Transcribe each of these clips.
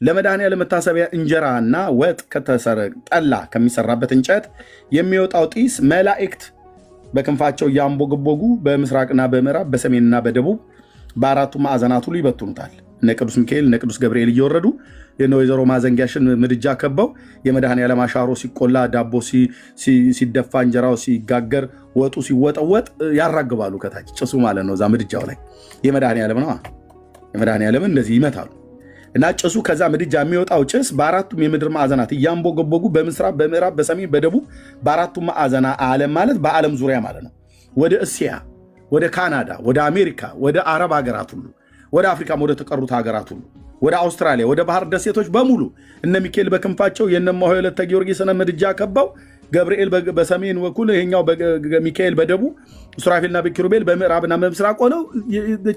ለመድኃኔዓለም መታሰቢያ እንጀራና ወጥ ጠላ ከሚሰራበት እንጨት የሚወጣው ጢስ መላእክት በክንፋቸው እያንቦገቦጉ በምስራቅና በምዕራብ በሰሜንና በደቡብ በአራቱ ማዕዘናት ሁሉ ይበትኑታል። እነ ቅዱስ ሚካኤል እነ ቅዱስ ገብርኤል እየወረዱ የነ ወይዘሮ ማዘንጊያሽን ምድጃ ከበው የመድኃኔዓለም አሻሮ ሲቆላ፣ ዳቦ ሲደፋ፣ እንጀራው ሲጋገር፣ ወጡ ሲወጠወጥ ያራግባሉ። ከታች ጭሱ ማለት ነው። እዛ ምድጃው ላይ የመድኃኔዓለም ነው። የመድኃኔዓለምን እንደዚህ ይመታሉ እና ጭሱ ከዛ ምድጃ የሚወጣው ጭስ በአራቱም የምድር ማዕዘናት እያንቦገቦጉ በምስራቅ በምዕራብ በሰሜን በደቡብ በአራቱም ማዕዘና ዓለም ማለት በዓለም ዙሪያ ማለት ነው። ወደ እስያ፣ ወደ ካናዳ፣ ወደ አሜሪካ፣ ወደ አረብ ሀገራት ሁሉ፣ ወደ አፍሪካም ወደ ተቀሩት ሀገራት ሁሉ፣ ወደ አውስትራሊያ፣ ወደ ባህር ደሴቶች በሙሉ እነ ሚካኤል በክንፋቸው የነማሆይ ወለተ ጊዮርጊስን ምድጃ ከበው ገብርኤል በሰሜን በኩል ይሄኛው ሚካኤል በደቡብ ሱራፌልና በኪሩቤል በምዕራብና በምስራቅ ሆነው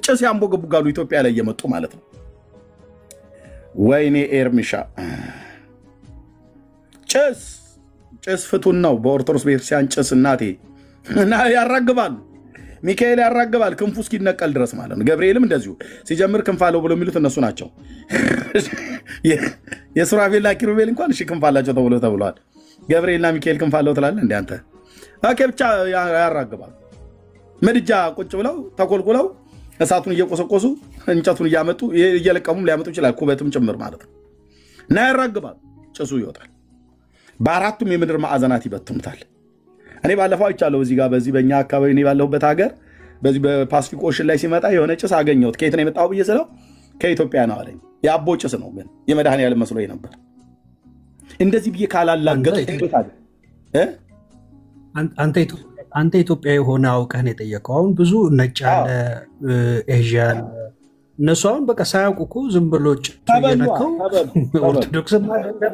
ጭስ ያንቦገቦጋሉ ኢትዮጵያ ላይ እየመጡ ማለት ነው። ወይኔ ኤርሚሻ ጭስ ፍቱን ነው። በኦርቶዶክስ ቤተክርስቲያን ጭስ እናቴ እና ያራግባሉ። ሚካኤል ያራግባል ክንፉ እስኪነቀል ድረስ ማለት ነው። ገብርኤልም እንደዚሁ ሲጀምር ክንፍ አለው ብሎ የሚሉት እነሱ ናቸው። የሱራፌልና ኪሩቤል እንኳን እሺ ክንፍ አላቸው ተብሏል። ገብርኤልና ሚካኤል ክንፍ አለው ትላለህ እንደ አንተ። ኦኬ ብቻ ያራግባል። ምድጃ ቁጭ ብለው ተኮልኩለው እሳቱን እየቆሰቆሱ እንጨቱን እያመጡ እየለቀሙም ሊያመጡ ይችላል፣ ኩበትም ጭምር ማለት ነው። እና ያራግባል፣ ጭሱ ይወጣል። በአራቱም የምድር ማዕዘናት ይበትኑታል። እኔ ባለፈው አይቻለሁ እዚህ ጋር በዚህ በእኛ አካባቢ እኔ ባለሁበት ሀገር በዚህ በፓስፊክ ኦሽን ላይ ሲመጣ የሆነ ጭስ አገኘሁት። ከየት ነው የመጣው ብዬ ስለው ከኢትዮጵያ ነው አለኝ። የአቦ ጭስ ነው ግን የመድኃኔዓለም መስሎኝ ነበር። እንደዚህ ብዬ ካላላገጥኩት አንተ ኢትዮጵያ የሆነ አውቀህ ነው የጠየቀው። አሁን ብዙ ነጭ አለ ኤዥያ አለ። እነሱ አሁን በቃ ሳያውቁ እኮ ዝም ብሎ የነካው ኦርቶዶክስ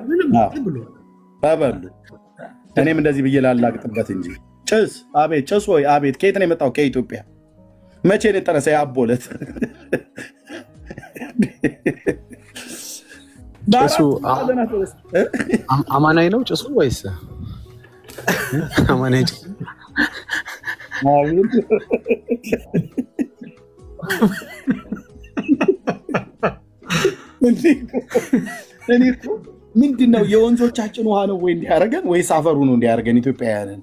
ምንም ብሎ ተበሉ። እኔም እንደዚህ ብዬ ላላግጥበት እንጂ ጭስ አቤት ጭስ ወይ አቤት። ከየት ነው የመጣው? ከኢትዮጵያ። መቼ ነው የጠነሰ? የአቦለት ጭሱ አማናይ ነው ጭሱ ወይስ አማናይ ጭሱ? ምንድን ነው የወንዞቻችን ውሃ ነው ወይ እንዲያደርገን ወይስ አፈሩ ነው እንዲያደርገን? ኢትዮጵያውያንን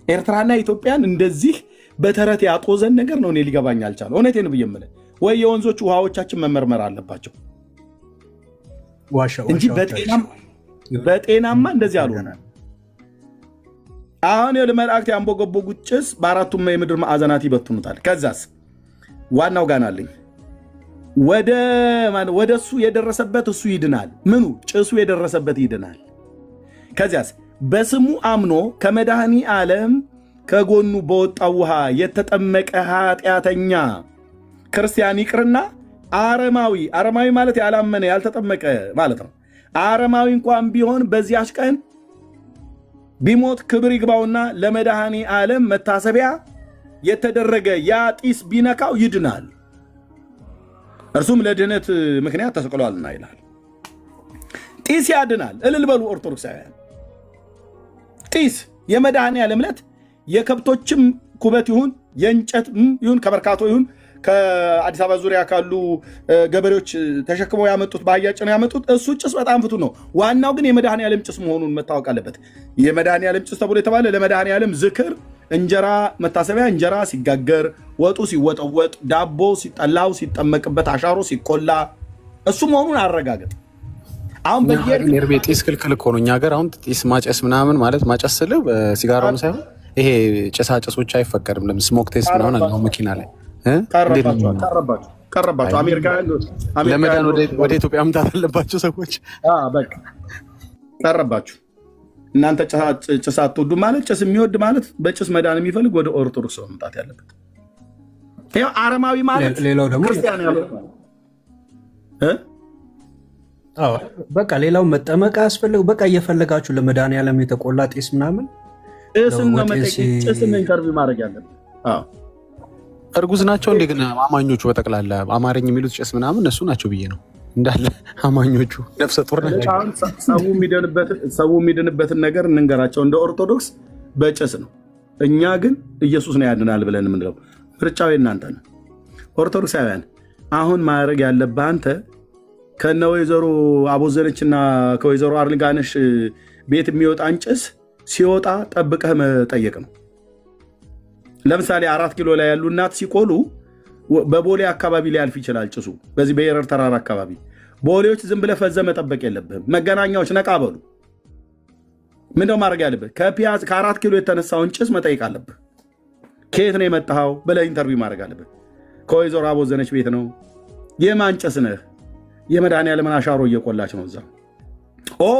ኤርትራና ኢትዮጵያን እንደዚህ በተረት ያጦዘን ነገር ነው እኔ ሊገባኝ አልቻለም። እውነቴን ብዬ የምልህ ወይ የወንዞች ውሃዎቻችን መመርመር አለባቸው እንጂ በጤናማ እንደዚህ አልሆነ። አሁን የመላእክት ያንቦገቦጉት ጭስ በአራቱም የምድር ማዕዘናት ይበትኑታል። ከዛስ ዋናው ጋና አለኝ ወደ እሱ የደረሰበት እሱ ይድናል። ምኑ ጭሱ የደረሰበት ይድናል። ከዚያስ በስሙ አምኖ ከመድኃኔዓለም ከጎኑ በወጣው ውሃ የተጠመቀ ኃጢአተኛ ክርስቲያን ይቅርና አረማዊ ማለት ያላመነ ያልተጠመቀ ማለት ነው። አረማዊ እንኳን ቢሆን በዚያች ቀን ቢሞት ክብር ይግባውና ለመድኃኔዓለም መታሰቢያ የተደረገ ያ ጢስ ቢነካው ይድናል። እርሱም ለድህነት ምክንያት ተሰቅሏልና ይላል። ጢስ ያድናል። እልል በሉ ኦርቶዶክሳውያን። ጢስ የመድኃኔዓለም ዕለት የከብቶችም ኩበት ይሁን የእንጨት ይሁን ከበርካቶ ይሁን ከአዲስ አበባ ዙሪያ ካሉ ገበሬዎች ተሸክመው ያመጡት በአህያ ጭነው ያመጡት እሱ ጭስ በጣም ፍቱን ነው። ዋናው ግን የመድኃኔዓለም ጭስ መሆኑን መታወቅ አለበት። የመድኃኔዓለም ጭስ ተብሎ የተባለ ለመድኃኔዓለም ዝክር እንጀራ መታሰቢያ እንጀራ ሲጋገር ወጡ ሲወጠወጥ ዳቦ ሲጠላው ሲጠመቅበት አሻሮ ሲቆላ እሱ መሆኑን አረጋገጥ። አሁን በየርቤ ጢስ ክልክል እኮ ነው እኛ ሀገር። አሁን ጢስ ማጨስ ምናምን ማለት ማጨስ ስልህ በሲጋራም ሳይሆን ይሄ ጭሳጭሶች አይፈቀድም። ለምን ስሞክ ቴስት ምናምን አለ መኪና ላይ ቀረባቸው። አሜሪካ ለመዳን ወደ ኢትዮጵያ መምጣት አለባቸው ሰዎች። በቃ ቀረባችሁ። እናንተ ጭስ አትወዱ ማለት ጭስ የሚወድ ማለት በጭስ መዳን የሚፈልግ ወደ ኦርቶዶክስ መምጣት ያለበት። ይኸው አረማዊ ማለት ሌላው ደግሞ ክርስቲያን ያለው በቃ ሌላው መጠመቅ አያስፈልግ። በቃ እየፈለጋችሁ ለመድኃኔዓለም የተቆላ ጢስ ምናምን ጭስን ኢንተርቪው ማድረግ ያለበት። እርጉዝ ናቸው እንዴ ግን አማኞቹ በጠቅላላ አማርኝ የሚሉት ጭስ ምናምን እነሱ ናቸው ብዬ ነው እንዳለ አማኞቹ ነፍሰ ጡር ናቸው። ሰው የሚድንበትን ነገር እንንገራቸው። እንደ ኦርቶዶክስ በጭስ ነው። እኛ ግን ኢየሱስ ነው ያድናል ብለን የምንለው። ምርጫው የእናንተ ነው። ኦርቶዶክሳውያን አሁን ማድረግ ያለብህ አንተ ከነ ወይዘሮ አቦዘነችና ከወይዘሮ አርልጋነሽ ቤት የሚወጣን ጭስ ሲወጣ ጠብቀህ መጠየቅ ነው። ለምሳሌ 4 ኪሎ ላይ ያሉ እናት ሲቆሉ በቦሌ አካባቢ ሊያልፍ ይችላል ጭሱ። በዚህ በየረር ተራራ አካባቢ ቦሌዎች ዝም ብለህ ፈዘ መጠበቅ የለብህም። መገናኛዎች ነቃ በሉ። ምንድነው ማድረግ ያለብህ? ከ4 ኪሎ የተነሳውን ጭስ መጠየቅ አለብህ። ከየት ነው የመጣኸው ብለህ ኢንተርቪው ማድረግ አለብህ። ከወይዘሮ አቦዘነች ቤት ነው። የማን ጭስ ነህ? የመድኃኔዓለምን አሻሮ እየቆላች ነው እዛ።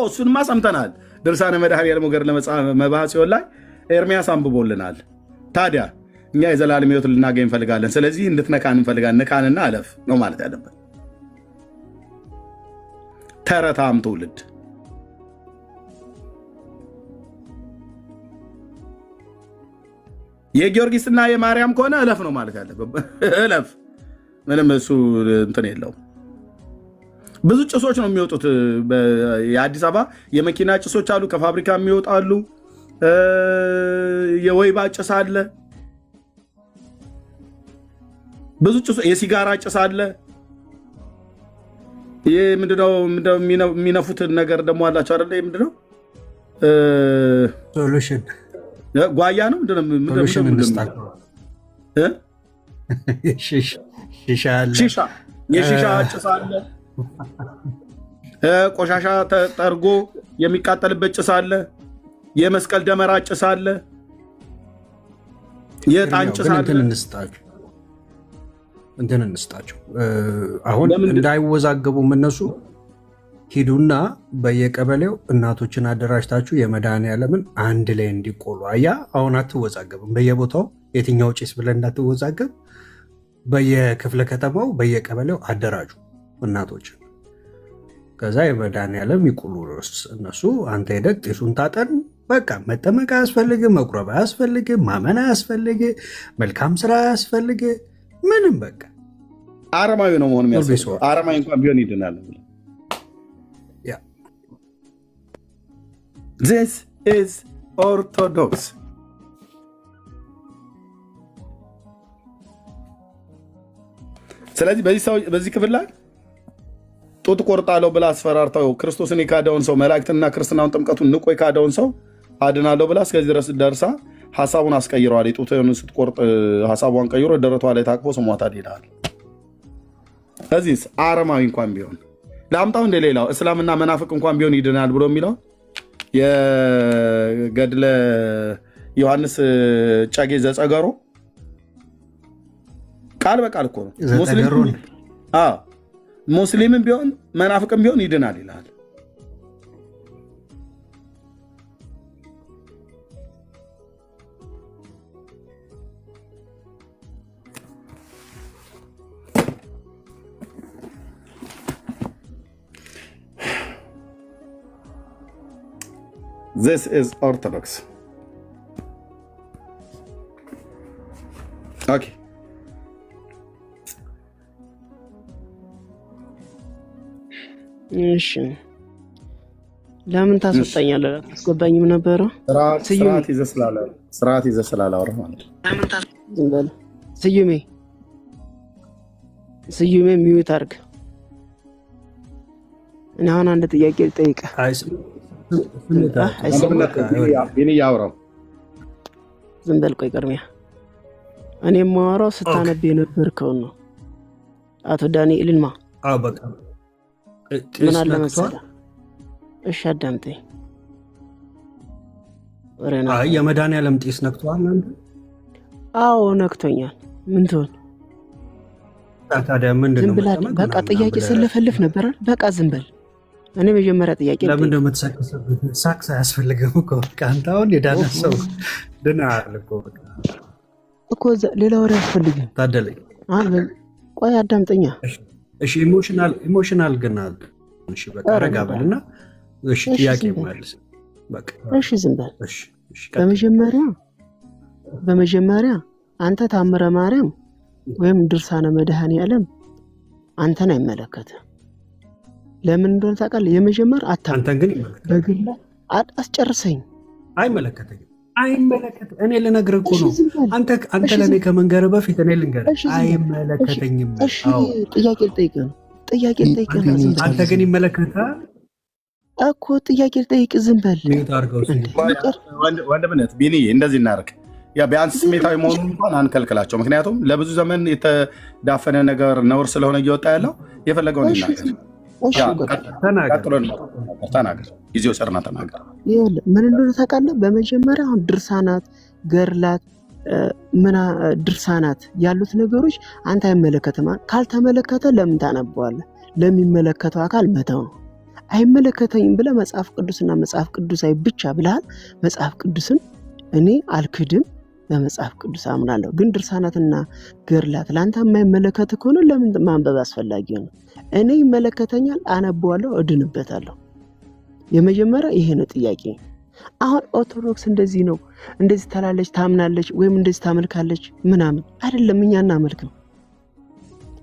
እሱንማ ሰምተናል። ድርሳነ መድኃኔዓለም ወገር ለመባህ ሲሆን ላይ ኤርሚያስ አንብቦልናል። ታዲያ እኛ የዘላለም ሕይወት ልናገኝ እንፈልጋለን። ስለዚህ እንድትነካን እንፈልጋለን። ንካንና አለፍ ነው ማለት ያለበት። ተረታም ትውልድ የጊዮርጊስና የማርያም ከሆነ እለፍ ነው ማለት ያለበት። እለፍ። ምንም እሱ እንትን የለውም። ብዙ ጭሶች ነው የሚወጡት። የአዲስ አበባ የመኪና ጭሶች አሉ፣ ከፋብሪካ የሚወጣሉ። የወይባ ጭስ አለ፣ ብዙ ጭሶ፣ የሲጋራ ጭስ አለ። ይህ ምንድነው የሚነፉት ነገር ደግሞ አላቸው አይደለ? ምንድነው ሶሉሽን ጓያ ነው የሺሻ ጭስ አለ። ቆሻሻ ተጠርጎ የሚቃጠልበት ጭስ አለ። የመስቀል ደመራ ጭስ አለ። የዕጣን ጭስ አለ። እንትን እንስጣቸው አሁን እንዳይወዛገቡም እነሱ ሂዱና በየቀበሌው እናቶችን አደራጅታችሁ የመድኃኔዓለምን አንድ ላይ እንዲቆሉ። አያ አሁን አትወዛገብም። በየቦታው የትኛው ጭስ ብለን እንዳትወዛገብ በየክፍለ ከተማው በየቀበሌው አደራጁ እናቶችን። ከዛ የመድኃኔዓለም ይቁሉ እነሱ። አንተ ሄደህ ጢሱን ታጠን። በቃ መጠመቅ አያስፈልግህ፣ መቁረብ አያስፈልግህ፣ ማመን አያስፈልግህ፣ መልካም ስራ አያስፈልግህ። ምንም በቃ አረማዊ ነው መሆን የሚያስፈልገው። አረማዊ እንኳን ቢሆን ይድናል። This is Orthodox. ስለዚህ በዚህ ክፍል ላይ ጡት ቆርጣለሁ ብላ አስፈራርታው ክርስቶስን የካደውን ሰው መላእክትና ክርስትናውን ጥምቀቱን ንቆ የካደውን ሰው አድናለሁ ብላ እስከዚህ ድረስ ደርሳ ሀሳቡን አስቀይረዋል። የጡትን ስትቆርጥ ሀሳቧን ቀይሮ ደረቷ ላይ ታቅፎ ስሟታል ይላል። ስለዚህ አረማዊ እንኳን ቢሆን ለአምጣው እንደሌላው እስላምና መናፍቅ እንኳን ቢሆን ይድናል ብሎ የሚለው የገድለ ዮሐንስ ጨጌ ዘጸገሮ ቃል በቃል እኮ ነው። ሙስሊምም ቢሆን መናፍቅም ቢሆን ይድናል ይላል። This is Orthodox. Okay. እሺ ለምን ታስወጣኛለህ? አስገባኝም ነበረ። ስርዓት ይዘህ ስላላወራ ማለት ነው። ስዩሜ ሚዩት አድርግ። እኔ አሁን አንድ ጥያቄ ልጠይቅህ። ዝም በል ቆይ፣ ቅድሚያ እኔ የማወራው ስታነብ የነበርከውን ነው። አቶ ዳንኤል ልማ ምን አለ መሰለህ? እሺ አዳምጠኝ። የመድኃኔዓለም ጢስ ነክቶሃል? አዎ ነክቶኛል። ምን ትሆን ታዲያ? ምንድን ነው በቃ ጥያቄ ስለፈልፍ ነበር። በቃ ዝም በል። እኔ መጀመሪያ ጥያቄ ለምን እንደምትሳክስበት ሳክስ አያስፈልግም እኮ አንተ አሁን የዳነ ሰው ድናል እኮ ሌላ ወሬ አያስፈልግም። ታደለኝ ቆይ አዳምጠኛ። እሺ ኢሞሽናል ግን እሺ በቃ ረጋ በልና እሺ ጥያቄ መልስ በቃ እሺ ዝም በል። በመጀመሪያ አንተ ታምረ ማርያም ወይም ድርሳነ መድኃኔዓለም አንተን አይመለከትም። ለምን እንደሆነ ታውቃለህ? የመጀመሪያ አንተን ግን በግላ አስጨርሰኝ። አይመለከተኝም። እኔ ልነግርህ እኮ ነው። አንተ ለእኔ ከመንገርህ በፊት እኔ ልንገርህ። አይመለከተኝም። እሺ ጥያቄ ልጠይቅህ ነው። ጥያቄ ልጠይቅህ ነው። ዝም አንተ ግን ይመለከታል እኮ ጥያቄ ልጠይቅ ዝም በል። ወንድምነት ቢኒ እንደዚህ እናደርግ። ያ ቢያንስ ስሜታዊ መሆኑን እንኳን አንከልክላቸው። ምክንያቱም ለብዙ ዘመን የተዳፈነ ነገር ነውር ስለሆነ እየወጣ ያለው የፈለገውን ይናገር። ተናገር፣ ጊዜው ሰርና ተናገር። ምን እንደሆነ ታውቃለህ? በመጀመሪያ አሁን ድርሳናት፣ ገርላት፣ ድርሳናት ያሉት ነገሮች አንተ አይመለከትም። ካልተመለከተ ለምን ታነበዋለህ? ለሚመለከተው አካል መተው ነው። አይመለከተኝም ብለህ መጽሐፍ ቅዱስና መጽሐፍ ቅዱሳዊ ብቻ ብለሃል። መጽሐፍ ቅዱስን እኔ አልክድም፣ በመጽሐፍ ቅዱስ አምናለሁ። ግን ድርሳናትና ገርላት ለአንተ የማይመለከት ከሆነ ለምን ማንበብ አስፈላጊ ነው? እኔ ይመለከተኛል፣ አነበዋለሁ፣ እድንበታለሁ። የመጀመሪያ ይሄ ነው ጥያቄ። አሁን ኦርቶዶክስ እንደዚህ ነው፣ እንደዚህ ትላለች፣ ታምናለች፣ ወይም እንደዚህ ታመልካለች ምናምን አይደለም። እኛ እናመልክ ነው።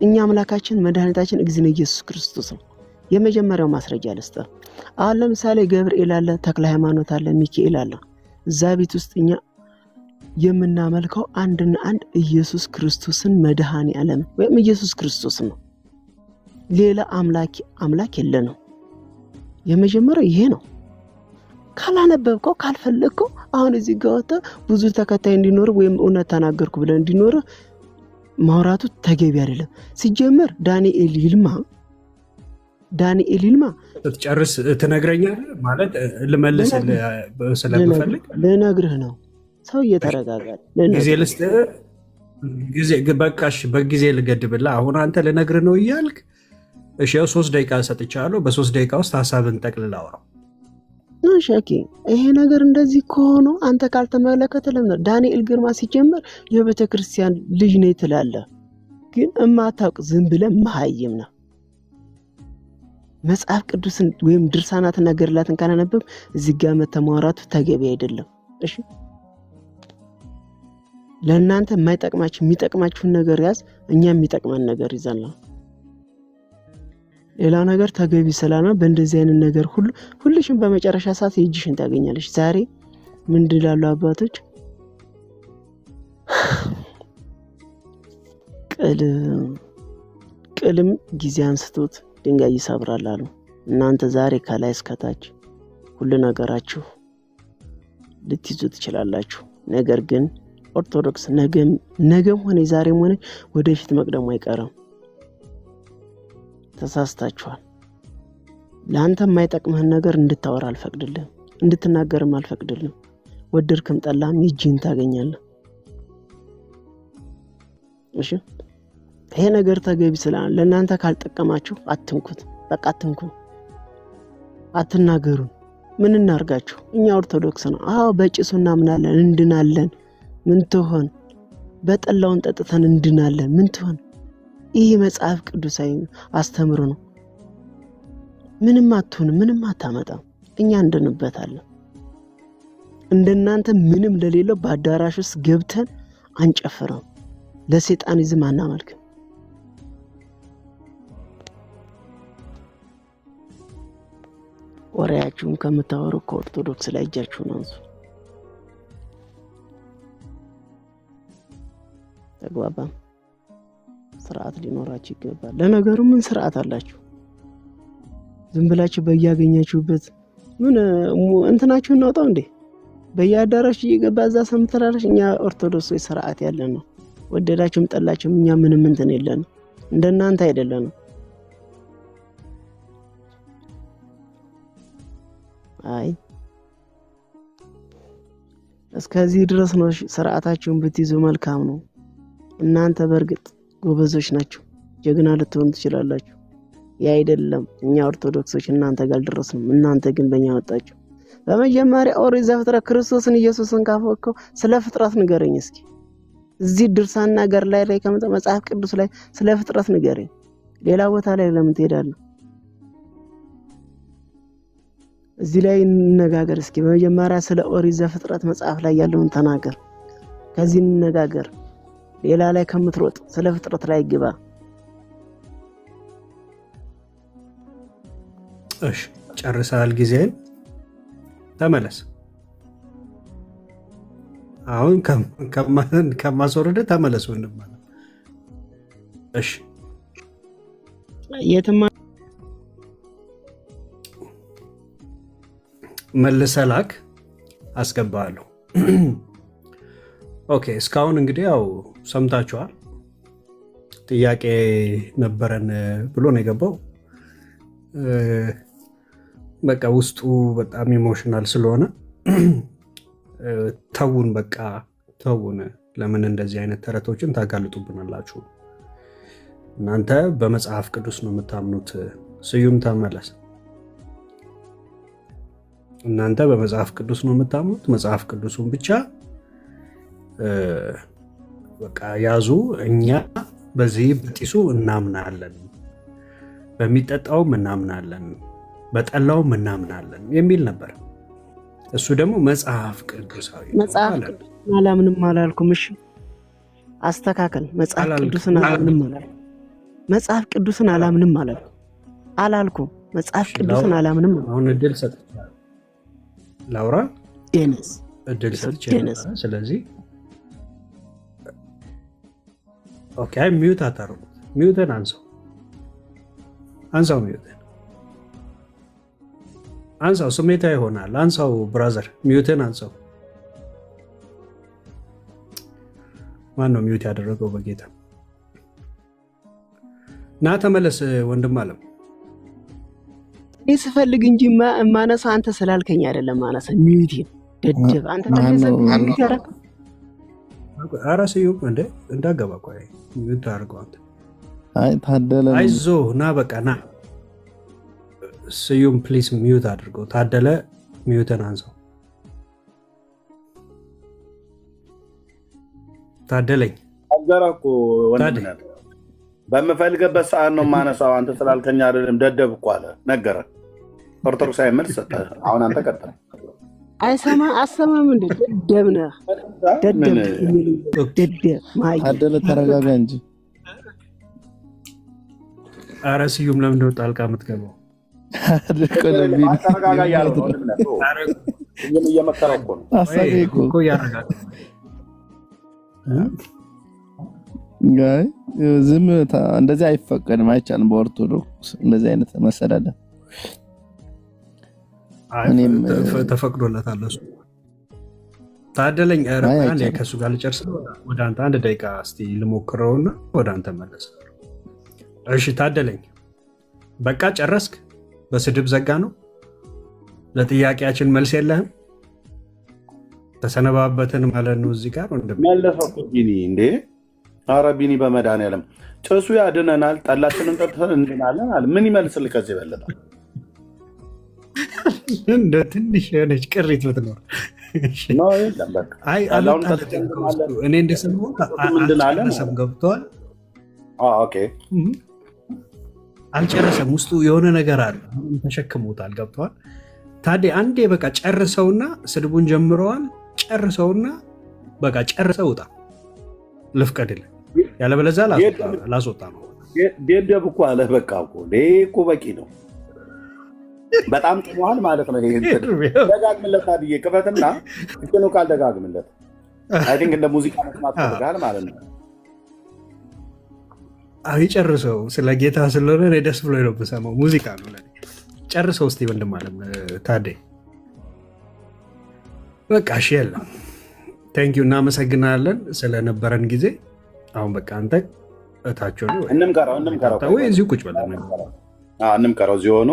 እኛ አምላካችን መድኃኒታችን እግዚእነ ኢየሱስ ክርስቶስ ነው። የመጀመሪያው ማስረጃ ልስጥህ። አሁን ለምሳሌ ገብርኤል አለ፣ ተክለ ሃይማኖት አለ፣ ሚካኤል አለ። እዛ ቤት ውስጥ እኛ የምናመልከው አንድና አንድ ኢየሱስ ክርስቶስን መድኃኔ ዓለም ወይም ኢየሱስ ክርስቶስ ነው። ሌላ አምላክ የለንም። የመጀመሪያው ይሄ ነው። ካላነበብከው ካልፈለግከው አሁን እዚህ ጋር ወጥተህ ብዙ ተከታይ እንዲኖር ወይም እውነት ተናገርኩ ብለህ እንዲኖር ማውራቱ ተገቢ አይደለም። ሲጀመር ዳንኤል ይልማ ስትጨርስ ትነግረኛለህ ማለት ልመልስ ስለምፈልግ ልነግርህ ነው። ሰው እየተረጋጋል ጊዜ ልስጥህ። በቃሽ፣ በጊዜ ልገድብልህ። አሁን አንተ ልነግርህ ነው እያልክ እሺ፣ 3 ደቂቃ ሰጥቻለሁ። በ3 ደቂቃ ውስጥ ሀሳብን ጠቅልል አውራው። ሸኪ ይሄ ነገር እንደዚህ ከሆነ አንተ ካልተመለከተ ለምን ዳንኤል ግርማ ሲጀመር የቤተ ክርስቲያን ልጅ ነኝ ትላለህ፣ ግን እማታውቅ ዝም ብለህ መሀይም ነህ። መጽሐፍ ቅዱስን ወይም ድርሳናትና ገድላትን ካላነበብ እዚህ ጋር መተማወራቱ ተገቢ አይደለም። እሺ ለእናንተ የማይጠቅማችሁ የሚጠቅማችሁን ነገር ያዝ፣ እኛ የሚጠቅመን ነገር ይዘናል። ሌላው ነገር ተገቢ ስላልሆነ በእንደዚህ አይነት ነገር ሁልሽም በመጨረሻ ሰዓት የእጅሽን ታገኛለሽ። ዛሬ ምንድን ይላሉ አባቶች? ቅልም ጊዜ አንስቶት ድንጋይ ይሰብራል አሉ። እናንተ ዛሬ ከላይ እስከታች ሁሉ ነገራችሁ ልትይዙ ትችላላችሁ። ነገር ግን ኦርቶዶክስ ነገም ሆነ ዛሬም ሆነ ወደፊት መቅደሙ አይቀርም። ተሳስታችኋል። ለአንተ የማይጠቅምህን ነገር እንድታወራ አልፈቅድልህም፣ እንድትናገርም አልፈቅድልህም። ወደድክም ጠላም የእጅህን ታገኛለህ። እሺ ይሄ ነገር ተገቢ ስላለ ለእናንተ ካልጠቀማችሁ አትንኩት። በቃ አትንኩ፣ አትናገሩን። ምን እናርጋችሁ? እኛ ኦርቶዶክስ ነው። አዎ በጭሱ እናምናለን፣ እንድናለን። ምን ትሆን? በጠላውን ጠጥተን እንድናለን። ምን ትሆን? ይህ መጽሐፍ ቅዱሳዊ አስተምሮ ነው። ምንም አትሆንም፣ ምንም አታመጣም። እኛ እንድንበታለን። እንደናንተ ምንም ለሌለው በአዳራሽ ውስጥ ገብተን አንጨፍረም፣ ለሰይጣኒዝም አናመልክም። ወሬያችሁን ከምታወሩ ከኦርቶዶክስ ላይ እጃችሁን አንሱ። ተግባባን? ስርዓት ሊኖራችሁ ይገባል። ለነገሩ ምን ስርዓት አላችሁ? ዝም ብላችሁ በያገኛችሁበት ምን እንትናችሁን እናውጣው እንዴ? በያዳራሽ እየገባ እዛ ሰምተራለሽ። እኛ ኦርቶዶክሶች ስርዓት ያለን ነው። ወደዳችሁም ጠላችሁም እኛ ምንም እንትን የለንም። እንደናንተ አይደለንም። አይ እስከዚህ ድረስ ነው። ስርዓታችሁን ብትይዙ መልካም ነው። እናንተ በእርግጥ ጎበዞች ናችሁ፣ ጀግና ልትሆኑ ትችላላችሁ። ያ አይደለም። እኛ ኦርቶዶክሶች እናንተ ጋር አልደረስንም። እናንተ ግን በእኛ መጣችሁ። በመጀመሪያ ኦሪት ዘፍጥረት ክርስቶስን ኢየሱስን ካፈከው ስለ ፍጥረት ንገረኝ እስኪ። እዚህ ድርሳና ገር ላይ ከመጣ መጽሐፍ ቅዱስ ላይ ስለ ፍጥረት ንገረኝ። ሌላ ቦታ ላይ ለምን ትሄዳለህ? እዚህ ላይ እንነጋገር እስኪ። በመጀመሪያ ስለ ኦሪት ዘፍጥረት መጽሐፍ ላይ ያለውን ተናገር። ከዚህ እንነጋገር። ሌላ ላይ ከምትሮጥ ስለ ፍጥረት ላይ ግባ። እሺ ጨርሰሃል። ጊዜን ተመለስ። አሁን ከማስወረድ ተመለስ ወንድም ማለት። እሺ የትም መልሰህ ላክ፣ አስገባለሁ። ኦኬ እስካሁን እንግዲህ ያው ሰምታችኋል። ጥያቄ ነበረን ብሎ ነው የገባው። በቃ ውስጡ በጣም ኢሞሽናል ስለሆነ ተውን፣ በቃ ተውን። ለምን እንደዚህ አይነት ተረቶችን ታጋልጡብናላችሁ? እናንተ በመጽሐፍ ቅዱስ ነው የምታምኑት። ስዩም ተመለስ። እናንተ በመጽሐፍ ቅዱስ ነው የምታምኑት። መጽሐፍ ቅዱሱን ብቻ በቃ ያዙ። እኛ በዚህ በጢሱ እናምናለን፣ በሚጠጣውም እናምናለን፣ በጠላውም እናምናለን የሚል ነበር። እሱ ደግሞ መጽሐፍ ቅዱሳዊ መጽሐፍ ቅዱስን አላምንም አላልኩም። እሺ አስተካከል። መጽሐፍ ቅዱስን አላምንም አላልኩም። መጽሐፍ ቅዱስን አላምንም አላልኩም። መጽሐፍ ቅዱስን አላምንም። አሁን እድል ሰጥቻለሁ ላውራ፣ ዴነስ እድል ሰጥቻለሁ። ስለዚህ ኦኬ፣ ሚዩት አታርጉት። ሚዩትን አንሳው፣ ሚዩትን አንሳው። ስሜታ ይሆናል። አንሳው ብራዘር፣ ሚዩትን አንሳው። ማን ነው ሚዩት ያደረገው? በጌታ ና ተመለስ ወንድም አለም። እኔ ስፈልግ እንጂ ማነሳ አንተ ስላልከኝ አይደለም። ማነሳ ሚዩት ደደብ አንተ ሚዩት ያረክ አራስዩ እንደ እንዳገባ ቆይ ሚዩት አድርገው አንተ። አይ ታደለ አይዞ ና በቃ ና። ስዩም ፕሊስ ሚዩት አድርገው። ታደለ ሚዩትን አንሳው። ታደለኝ አገራኩ ወንድም ነህ። በምፈልገበት ሰዓት ነው ማነሳው። አንተ ስላልከኝ አይደለም። ደደብ እኮ አለ ነገረ ኦርቶዶክሳዊ መልስ ሰጠ። አሁን አንተ ቀጥል። አሰማም እንደ ደደብ ነህ። ደደብ ማይ ታደለ ተረጋጋ እንጂ። ኧረ ስዩም ለምንድን ነው ጣልቃ የምትገባው? ተረጋጋ እያለው ነው ወንድም ነህ። እየመከረው እኮ ነው። አሳቢ እኮ ያረጋጋ ዝም እንደዚህ አይፈቀድም፣ አይቻልም። በኦርቶዶክስ እንደዚህ አይነት መሰዳደብ ተፈቅዶለታል። እሱ ታደለኝ ከእሱ ጋር ልጨርስ። ወደ አንተ አንድ ደቂቃ እስኪ ልሞክረውና ወደ አንተ መለሳለሁ። እሺ ታደለኝ፣ በቃ ጨረስክ? በስድብ ዘጋ ነው? ለጥያቄያችን መልስ የለህም? ተሰነባበትን ማለት ነው። እዚህ ጋር መለሰው ቢኒ እንዴ! ኧረ ቢኒ በመድኃኒዓለም ጭሱ ያድነናል፣ ጠላችንን ጠጥተን እንድናለን አለ። ምን ይመልስልህ ከዚህ የበለጠ? እንደ ትንሽ የሆነች ቅሪት ብትኖር እኔ እንደሰማሁት አልጨረሰም። ገብተዋል? አልጨረሰም። ውስጡ የሆነ ነገር አለ፣ ተሸክሞታል። ገብተዋል? ታዲያ አንዴ በቃ ጨርሰውና ስድቡን ጀምረዋል። ጨርሰውና በቃ ጨርሰው ውጣ፣ ልፍቀድልህ፣ ያለበለዚያ ላስወጣ ነው። ደደብ እኮ አለ። በቃ እኮ በቂ ነው። በጣም ጥሟል ማለት ነው። ደጋግምለት፣ ታድዬ ክፈትና እንትኑ ቃል ደጋግምለት። አይ ቲንክ እንደ ሙዚቃ መስማት ፈልጋል ማለት ነው። አይ ጨርሰው፣ ስለ ጌታ ስለሆነ እኔ ደስ ብሎ ነው የምሰማው። ሙዚቃ ነው ለኔ። ጨርሰው እስቲ ወንድም አለም ታዴ። በቃ እሺ፣ የለም ቴንኪው፣ እናመሰግናለን ስለነበረን ጊዜ። አሁን በቃ አንተ እታቸው ነው እንምከረው ወይ እዚሁ ቁጭ በለ እንምከረው። እዚሁ ሆኖ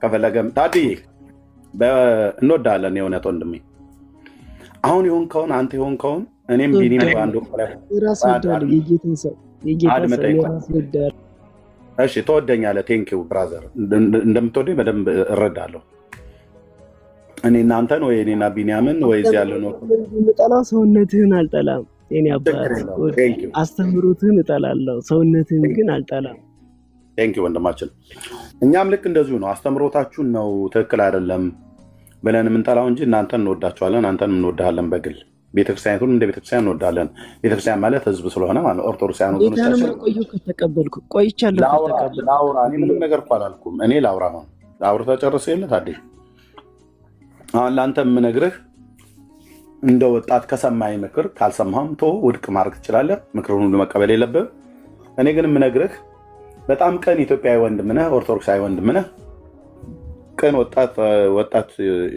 ከፈለገም ታድዬ እንወዳለን። የእውነት ወንድሜ፣ አሁን የሆንከውን አንተ የሆንከውን እኔም ቢኒ አንዱ እሺ፣ ትወደኛለህ። ቴንኪው ብራዘር፣ እንደምትወደኝ በደንብ እረዳለሁ። እኔ እናንተን ወይ እኔና ቢኒያምን ወይ እዚህ ያለ ነው የምጠላው። ሰውነትህን አልጠላም። የእኔ አባት አስተምሮትህን እጠላለሁ፣ ሰውነትህን ግን አልጠላም። ቴንኪው ወንድማችን። እኛም ልክ እንደዚሁ ነው። አስተምሮታችሁን ነው ትክክል አይደለም ብለን የምንጠላው እንጂ እናንተን እንወዳችኋለን፣ አንተን እንወዳለን በግል። ቤተክርስቲያኑን እንደ ቤተክርስቲያን እንወዳለን። ቤተክርስቲያን ማለት ህዝብ ስለሆነ ማለት ኦርቶዶክሳውያን ከተቀበልኩ ቆይቻለሁ። ላውራ እኔ ምንም ነገር እኮ አላልኩም። እኔ ላውራ ነው። አውርተህ ጨርሰህ የለ ታዲያ አሁን ለአንተ የምነግርህ እንደ ወጣት ከሰማኝ ምክር፣ ካልሰማህም ቶ ውድቅ ማድረግ ትችላለህ። ምክሩን ሁሉ መቀበል የለብህም። እኔ ግን የምነግርህ በጣም ቅን ኢትዮጵያዊ ወንድም ነህ፣ ኦርቶዶክሳዊ ወንድም ነህ፣ ቅን ወጣት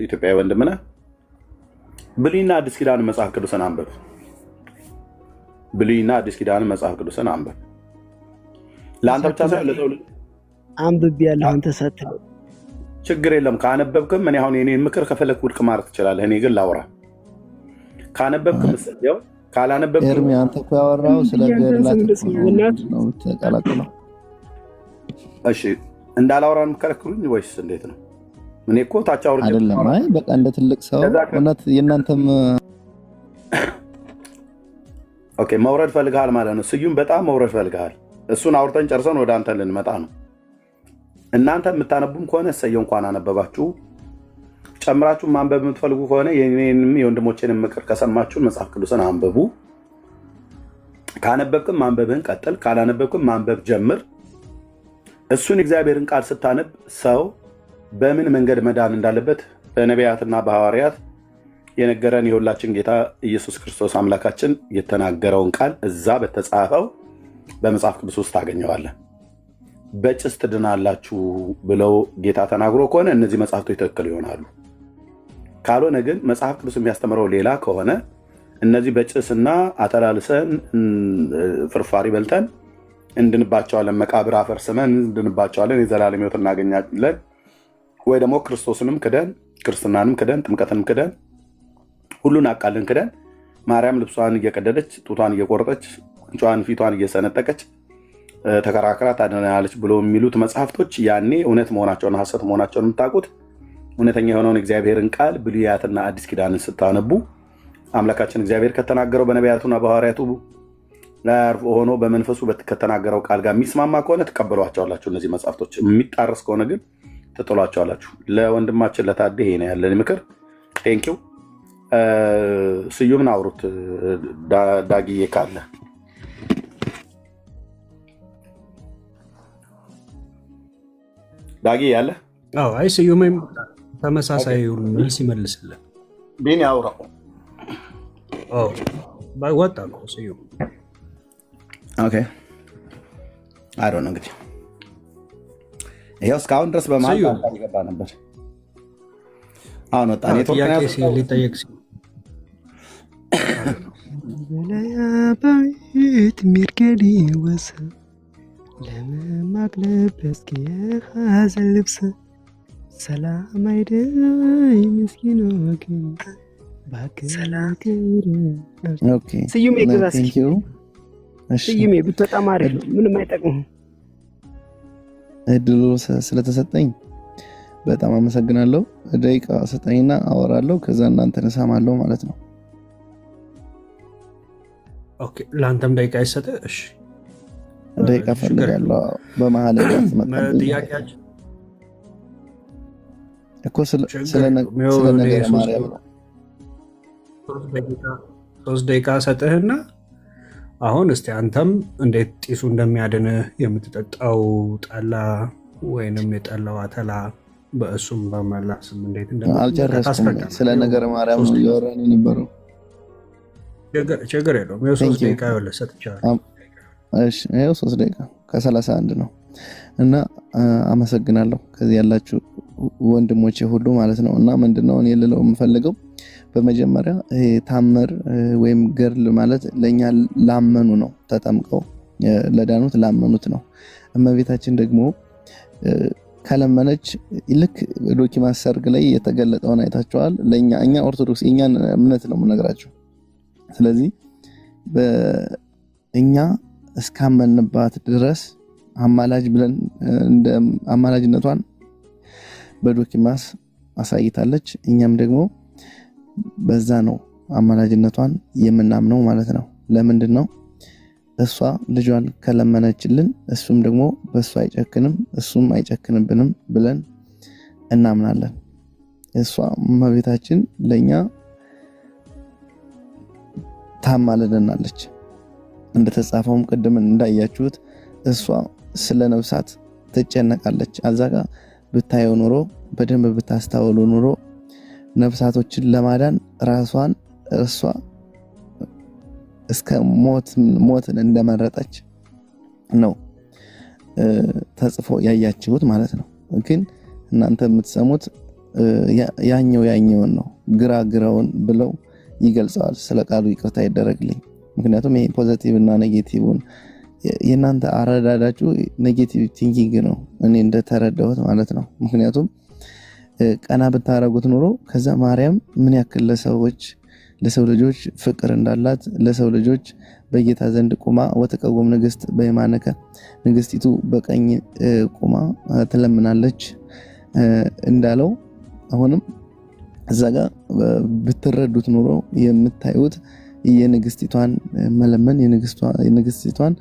ኢትዮጵያዊ ወንድም ነህ። ብሉይና አዲስ ኪዳን መጽሐፍ ቅዱስን አንብብ። ብሉይና አዲስ ኪዳን መጽሐፍ ቅዱስን አንብብ። ለአንተ ብቻ ሳይሆን ለሰው ልጅ አንብቤ ያለህ አንተ ሳትለው ችግር የለም። ካነበብክም እኔ አሁን የኔን ምክር ከፈለክ ውድቅ ማድረግ ትችላለህ። እኔ ግን ላውራ። ካነበብክም እስኪያው ካላነበብክም ኤርሚ አንተ እኮ ያወራው ስለ ገድላት ነው ተቀላቅለው። እሺ እንዳላወራን የምከለክሉኝ ወይስ እንዴት ነው? እኔ እኮ ታች አውርጄ አይደለም። አይ በቃ እንደ ትልቅ ሰው እውነት የእናንተም ኦኬ መውረድ ፈልገሃል ማለት ነው። ስዩም በጣም መውረድ ፈልገሃል። እሱን አውርተን ጨርሰን ወደ አንተ ልንመጣ ነው። እናንተ የምታነቡም ከሆነ እሰየው እንኳን አነበባችሁ። ጨምራችሁ ማንበብ የምትፈልጉ ከሆነ የኔንም የወንድሞቼንም ምክር ከሰማችሁን መጽሐፍ ቅዱስን አንብቡ። ካነበብክም ማንበብህን ቀጥል፣ ካላነበብክም ማንበብ ጀምር። እሱን እግዚአብሔርን ቃል ስታነብ ሰው በምን መንገድ መዳን እንዳለበት በነቢያትና በሐዋርያት የነገረን የሁላችን ጌታ ኢየሱስ ክርስቶስ አምላካችን የተናገረውን ቃል እዛ በተጻፈው በመጽሐፍ ቅዱስ ውስጥ ታገኘዋለህ። በጭስ ትድናላችሁ ብለው ጌታ ተናግሮ ከሆነ እነዚህ መጽሐፍቶች ትክክል ይሆናሉ። ካልሆነ ግን መጽሐፍ ቅዱስ የሚያስተምረው ሌላ ከሆነ እነዚህ በጭስና አተላልሰን ፍርፋሪ በልተን እንድንባቸዋለን፣ መቃብር አፈርስመን እንድንባቸዋለን፣ የዘላለም ሕይወት እናገኛለን። ወይ ደግሞ ክርስቶስንም ክደን ክርስትናንም ክደን ጥምቀትንም ክደን ሁሉን አቃልን ክደን ማርያም ልብሷን እየቀደደች ጡቷን እየቆረጠች ቁንጯን ፊቷን እየሰነጠቀች ተከራክራ ታድናለች ብሎ የሚሉት መጽሐፍቶች ያኔ እውነት መሆናቸውን ሐሰት መሆናቸውን የምታውቁት እውነተኛ የሆነውን እግዚአብሔርን ቃል ብሉያትና አዲስ ኪዳንን ስታነቡ አምላካችን እግዚአብሔር ከተናገረው በነቢያቱና በሐዋርያቱ ጋር ሆኖ በመንፈሱ ከተናገረው ቃል ጋር የሚስማማ ከሆነ ትቀበሏቸዋላችሁ። እነዚህ መጽሐፍቶች የሚጣረስ ከሆነ ግን ትጥሏቸዋላችሁ። ለወንድማችን ለታዴ ይሄ ነው ያለን ምክር። ቴንኪው። ስዩምን አውሩት ዳጊዬ ካለ ዳጊ ያለ አይ ስዩምም ተመሳሳዩን መልስ ይመልስልን። ቢኒ አውራው ወጣ ነው ስዩም። ኦኬ አይ ዶንት ኖ እንግዲህ ይሄው እስካሁን ድረስ በመሀል ገባ ነበር። አሁን ወጣ ጥያቄ ሊጠየቅ ሲል ለያባይት ሚርገዲ ወሰ ለመማቅለብ እስኪ የሐዘን ልብስ ሰላም አይደይ ምስኪን ወገን ስዩሜ ግዛ እስኪ ስዩሜ ብትወጣም አሪፍ ነው። ምንም አይጠቅምም። እድሉ ስለተሰጠኝ በጣም አመሰግናለሁ። ደቂቃ ሰጠኝና አወራለሁ፣ ከዛ እናንተን እሰማለሁ ማለት ነው። ኦኬ ለአንተም ደቂቃ ይሰጥ። እሺ ደቂቃ ፈልጋለሁ። በመሀል ጥያቄያችን እኮ ስለ ነገረ ማርያም ነው። 3 ደቂቃ ሰጥህና አሁን እስቲ አንተም እንዴት ጢሱ እንደሚያድንህ የምትጠጣው ጠላ ወይንም የጠላው አተላ በእሱም በመላስም እንዴት አልጨረስኩም። ስለ ነገረ ማርያም ነው እያወራን የነበረው። ችግር የለውም። 3 ደቂቃ ይኸውልህ ሰጥቻለሁ። እሺ ይኸው 3 ደቂቃ ከ31 ነው እና አመሰግናለሁ ከዚህ ያላችሁ ወንድሞቼ ሁሉ ማለት ነው። እና ምንድነው እኔ ልለው የምፈልገው በመጀመሪያ ይሄ ታምር ወይም ገድል ማለት ለኛ ላመኑ ነው። ተጠምቀው ለዳኑት ላመኑት ነው። እመቤታችን ደግሞ ከለመነች ልክ ዶኪማስ ሰርግ ላይ የተገለጠውን አይታችኋል። እኛ ኦርቶዶክስ የኛን እምነት ነው የምነግራችሁ። ስለዚህ በእኛ እስካመንባት ድረስ አማላጅ ብለን እንደ አማላጅነቷን በዶኪማስ አሳይታለች። እኛም ደግሞ በዛ ነው አማላጅነቷን የምናምነው ማለት ነው። ለምንድን ነው እሷ ልጇን ከለመነችልን እሱም ደግሞ በእሷ አይጨክንም እሱም አይጨክንብንም ብለን እናምናለን። እሷ እመቤታችን ለኛ ታማልደናለች። እንደተጻፈውም ቅድም እንዳያችሁት እሷ ስለ ነፍሳት ትጨነቃለች። አዛጋ ብታየው ኑሮ በደንብ ብታስተውሉ ኑሮ ነፍሳቶችን ለማዳን ራሷን እሷ እስከ ሞትን እንደመረጠች ነው ተጽፎ ያያችሁት ማለት ነው። ግን እናንተ የምትሰሙት ያኛውን ነው። ግራውን ብለው ይገልጸዋል። ስለ ቃሉ ይቅርታ ይደረግልኝ። ምክንያቱም ይሄ ፖዚቲቭ እና ኔጌቲቭን የናንተ አረዳዳችሁ ኔጌቲቭ ቲንኪንግ ነው እኔ እንደተረዳሁት ማለት ነው። ምክንያቱም ቀና ብታረጉት ኑሮ ከዛ ማርያም ምን ያክል ለሰው ልጆች ፍቅር እንዳላት ለሰው ልጆች በጌታ ዘንድ ቁማ ወተቀወም ንግስት በየማነከ ንግስቲቱ በቀኝ ቁማ ትለምናለች እንዳለው አሁንም እዛ ጋር ብትረዱት ኑሮ የምታዩት የንግስቲቷን መለመን የንግስቲቷን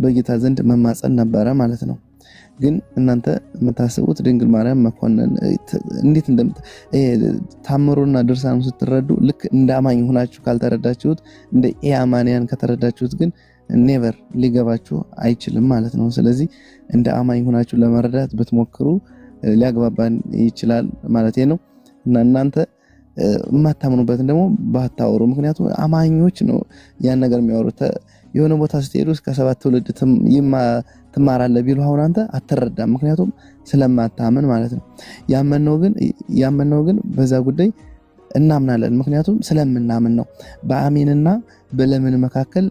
በጌታ ዘንድ መማፀን ነበረ ማለት ነው። ግን እናንተ የምታስቡት ድንግል ማርያም መኮንን እንዴት ታምሩና ድርሳኑ ስትረዱ ልክ እንዳማኝ ሆናችሁ ካልተረዳችሁት እንደ ኢአማንያን ከተረዳችሁት ግን ኔቨር ሊገባችሁ አይችልም ማለት ነው። ስለዚህ እንደ አማኝ ሆናችሁ ለመረዳት ብትሞክሩ ሊያግባባን ይችላል ማለት ነው። እና እናንተ የማታምኑበትን ደግሞ ባታወሩ። ምክንያቱም አማኞች ነው ያን ነገር የሚያወሩት። የሆነ ቦታ ስትሄዱ እስከ 7 ትውልድ ትማራለህ ቢሉ አሁን አንተ አትረዳም። ምክንያቱም ስለማታምን ማለት ነው። ያመነው ግን በዛ ጉዳይ እናምናለን። ምክንያቱም ስለምናምን ነው። በአሜንና በለምን መካከል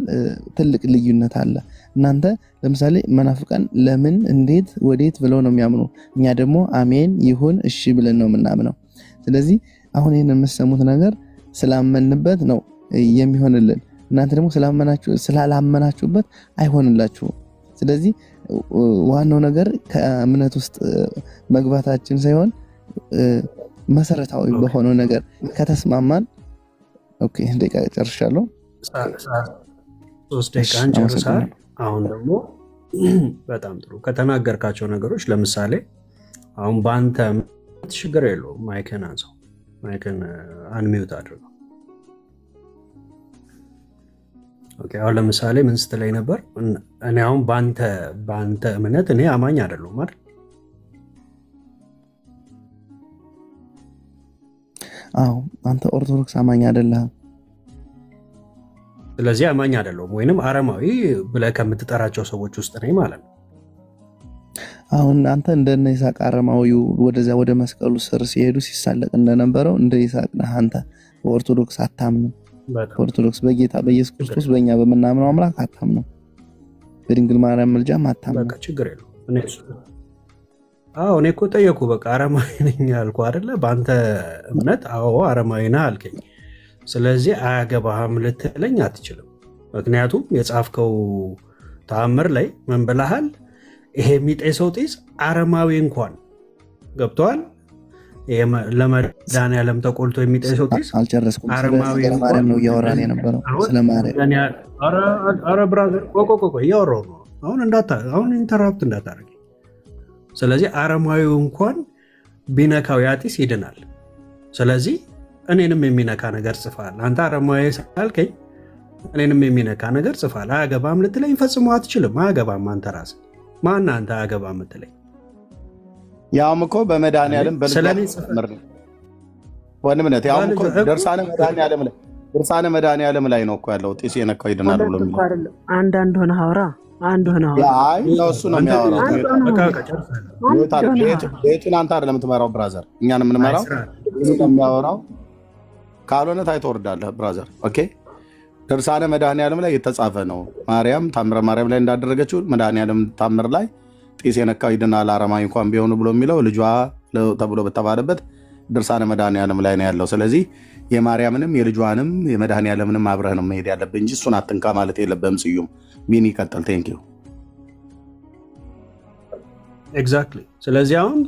ትልቅ ልዩነት አለ። እናንተ ለምሳሌ መናፍቃን ለምን፣ እንዴት፣ ወዴት ብለው ነው የሚያምኑ። እኛ ደግሞ አሜን ይሁን እሺ ብለን ነው የምናምነው። ስለዚህ አሁን ይሄን የምትሰሙት ነገር ስላመንበት ነው የሚሆንልን። እናንተ ደግሞ ስላላመናችሁበት አይሆንላችሁም። ስለዚህ ዋናው ነገር ከእምነት ውስጥ መግባታችን ሳይሆን መሰረታዊ በሆነው ነገር ከተስማማን። ኦኬ ደቂቃ ጨርሻለሁ። 3 ደቂቃን ጨርሳል። አሁን ደግሞ በጣም ጥሩ ከተናገርካቸው ነገሮች ለምሳሌ አሁን በአንተ ችግር የለውም። ማይክን አንሳው፣ ማይክን አንሚውት አድርገው። ኦኬ አሁን ለምሳሌ ምን ስትለኝ ነበር? እኔ አሁን በአንተ እምነት እኔ አማኝ አይደለሁም አይደል? አዎ አንተ ኦርቶዶክስ አማኝ አይደለህም። ስለዚህ አማኝ አይደለሁም ወይንም አረማዊ ብለህ ከምትጠራቸው ሰዎች ውስጥ ነኝ ማለት ነው። አሁን አንተ እንደነ ይስሐቅ አረማዊው ወደዛ ወደ መስቀሉ ስር ሲሄዱ ሲሳለቅ እንደነበረው እንደ ይስሐቅ ነህ አንተ። በኦርቶዶክስ አታምንም። ኦርቶዶክስ በጌታ በኢየሱስ ክርስቶስ በእኛ በመናምነው አምላክ አታምንም። በድንግል ማርያም ምልጃም አታምንም። በቃ ችግር የለውም። እኔ እኮ ጠየኩ። በቃ አረማዊ ነኝ አልኩህ አይደለ? በአንተ እምነት አዎ አረማዊ ነህ አልከኝ። ስለዚህ አያገባህም ልትለኝ አትችልም። ምክንያቱም የጻፍከው ተአምር ላይ ምን ብለሃል? ይሄ የሚጤሰው ጢስ አረማዊ እንኳን ገብተዋል። ለመድኃኒዓለም ተቆልቶ የሚጤሰው ጢስ አልጨረስኩም። ስለ ማርያም ነው እያወራን የነበረው። ስለ ማርያም ኧረ ብራዘር እያወራሁ ነው። አሁን ኢንተራፕት እንዳታደርግ። ስለዚህ አረማዊው እንኳን ቢነካው ያ ጢስ ይድናል። ስለዚህ እኔንም የሚነካ ነገር ጽፋል። አንተ አረማዊ ሳልከኝ እኔንም የሚነካ ነገር ጽፋል። አያገባም ልትለኝ ፈጽሞ አትችልም። አያገባም። አንተ ራስህ ማን አንተ አያገባም የምትለኝ? ያውም እኮ በመድኃኒዓለም ወንድምነት ያውም እኮ ድርሳነ መድኃኒዓለም ላይ ነው እኮ ያለው ጢስ የነካው ይድናል ብሎ የሚለው። አንድ ሆነ ሐዋራ አንድ ሆነ ሐዋራ አይ እሱ ነው የሚያወራው። ቤቱን አንተ አይደለም የምትመራው ብራዘር፣ እኛን የምንመራው እሱ ነው የሚያወራው። ካልሆነ ታይቶ ወርዳለህ ብራዘር። ኦኬ ድርሳነ መድኃኒዓለም ላይ የተጻፈ ነው። ማርያም ታምረ ማርያም ላይ እንዳደረገችው መድኃኒዓለም ታምር ላይ ጢስ የነካው ይድናል አረማዊ እንኳን ቢሆኑ ብሎ የሚለው ልጇ ተብሎ በተባለበት ድርሳነ መድኃኒዓለም ላይ ነው ያለው። ስለዚህ የማርያምንም የልጇንም የመድኃኒዓለምንም አብረህ ነው መሄድ ያለብህ እንጂ እሱን አትንካ ማለት የለብህም። ስዩም ቢኒ ይቀጥል። ቴንክ ዩ ኤግዛክትሊ። ስለዚህ አሁን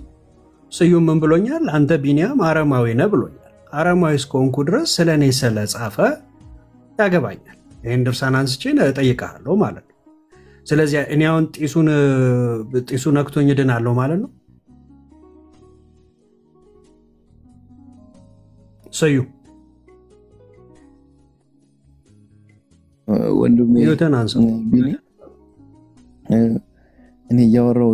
ስዩም ምን ብሎኛል? አንተ ቢኒያም አረማዊ ነህ ብሎኛል። አረማዊ እስከሆንኩ ድረስ ስለ እኔ ስለጻፈ ያገባኛል። ይህን ድርሳን አንስቼ እጠይቅሃለሁ ማለት ነው። ስለዚህ እኔ አሁን ጢሱ ነክቶኝ እድናለሁ ማለት ነው። ሰዩ ወንድሜ ቢኒ እኔ እያወራሁ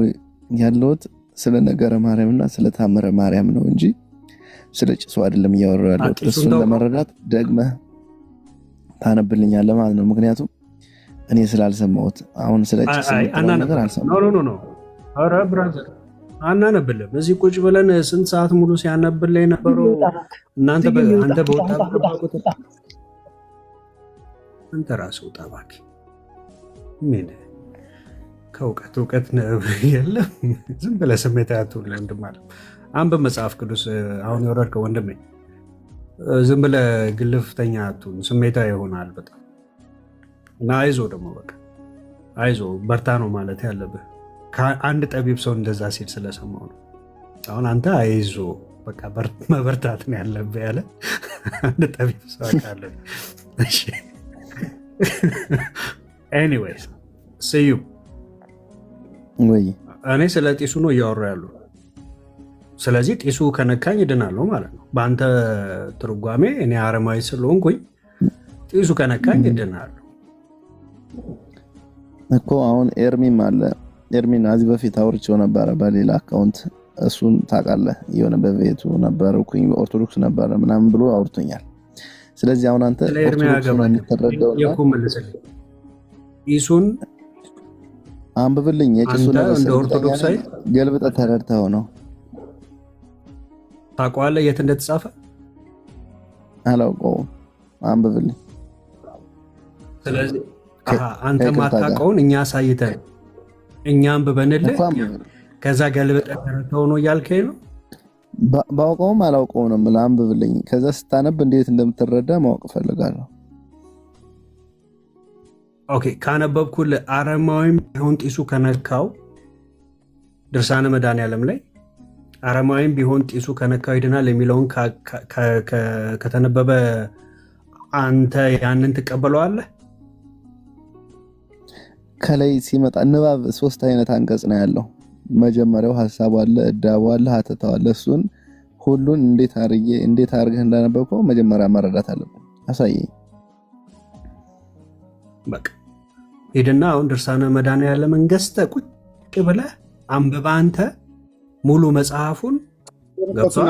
ያለሁት ስለ ነገረ ማርያምና ስለ ታምረ ማርያም ነው እንጂ ስለ ጭሱ አይደለም እያወራሁ ያለሁት። እሱን ለመረዳት ደግመህ ታነብልኛለህ ማለት ነው። ምክንያቱም እኔ ስላልሰማሁት አሁን ስለ ጭስ ነገር አልሰማሁም። ኖ ኧረ ብራዘር አናነብልም። እዚህ ቁጭ ብለን ስንት ሰዓት ሙሉ ሲያነብልህ የነበረው አንተ በወጣ አንተ ራስህ ውጣ እባክህ። ምን ከእውቀት የለም። ዝም ብለህ ስሜታዊ አትሁን ወንድም አለ። አንብብ መጽሐፍ ቅዱስ። አሁን የወረድከው ወንድሜ ዝም ብለህ ግልፍተኛ አትሁን። ስሜታዊ ይሆናል በጣም እና አይዞህ ደግሞ በቃ አይዞህ በርታ ነው ማለት ያለብህ። አንድ ጠቢብ ሰው እንደዛ ሲል ስለሰማው ነው። አሁን አንተ አይዞህ በቃ መበርታት ነው ያለብህ ያለ አንድ ጠቢብ ሰው አውቃለሁ። ኤኒዌይስ ስዩ እኔ ስለ ጢሱ ነው እያወራ ያሉ። ስለዚህ ጢሱ ከነካኝ እድናለሁ ማለት ነው በአንተ ትርጓሜ። እኔ አረማዊ ስለሆንኩኝ ጢሱ ከነካኝ እድናለሁ እኮ። አሁን ኤርሚም አለ። ኤርሚን ከዚህ በፊት አውርቼው ነበረ በሌላ አካውንት። እሱን ታውቃለህ፣ የሆነ በቤቱ ነበርኩኝ ኦርቶዶክስ ነበረ ምናምን ብሎ አውርቶኛል። ስለዚህ አሁን አንተ ኦርቶዶክስ ነው የምትረዳው ጢሱን አንብብልኝ። የጭሱ ኦርቶዶክሳዊ ገልብጠህ ተረድተኸው ነው ታውቀዋለህ? የት እንደተጻፈ አላውቀውም። አንብብልኝ። ስለዚህ አንተ ማታውቀውን እኛ አሳይተን እኛ አንብበንልህ ከዛ ገልብጠህ ተረድተኸው ነው እያልከኝ ነው? ባውቀውም አላውቀውም ነው የምልህ። አንብብልኝ። ከዛ ስታነብ እንዴት እንደምትረዳ ማወቅ እፈልጋለሁ። ኦኬ ካነበብኩልህ አረማዊም ቢሆን ጢሱ ከነካው ድርሳነ መድኃኔዓለም ላይ አረማዊም ቢሆን ጢሱ ከነካው ይድናል የሚለውን ከተነበበ አንተ ያንን ትቀበለዋለህ? ከላይ ሲመጣ ንባብ 3 አይነት አንቀጽ ነው ያለው። መጀመሪያው ሐሳቡ አለ፣ እዳቡ አለ፣ ሐተታው አለ። እሱን ሁሉን እንዴት አድርገህ እንዳነበብከው መጀመሪያ መረዳት አለብን። አሳየኝ በቃ ሄድና አሁን ድርሳነ መድኃኔዓለምን ገዝተህ ቁጭ ብለህ አንብባ አንተ ሙሉ መጽሐፉን ገብቷል።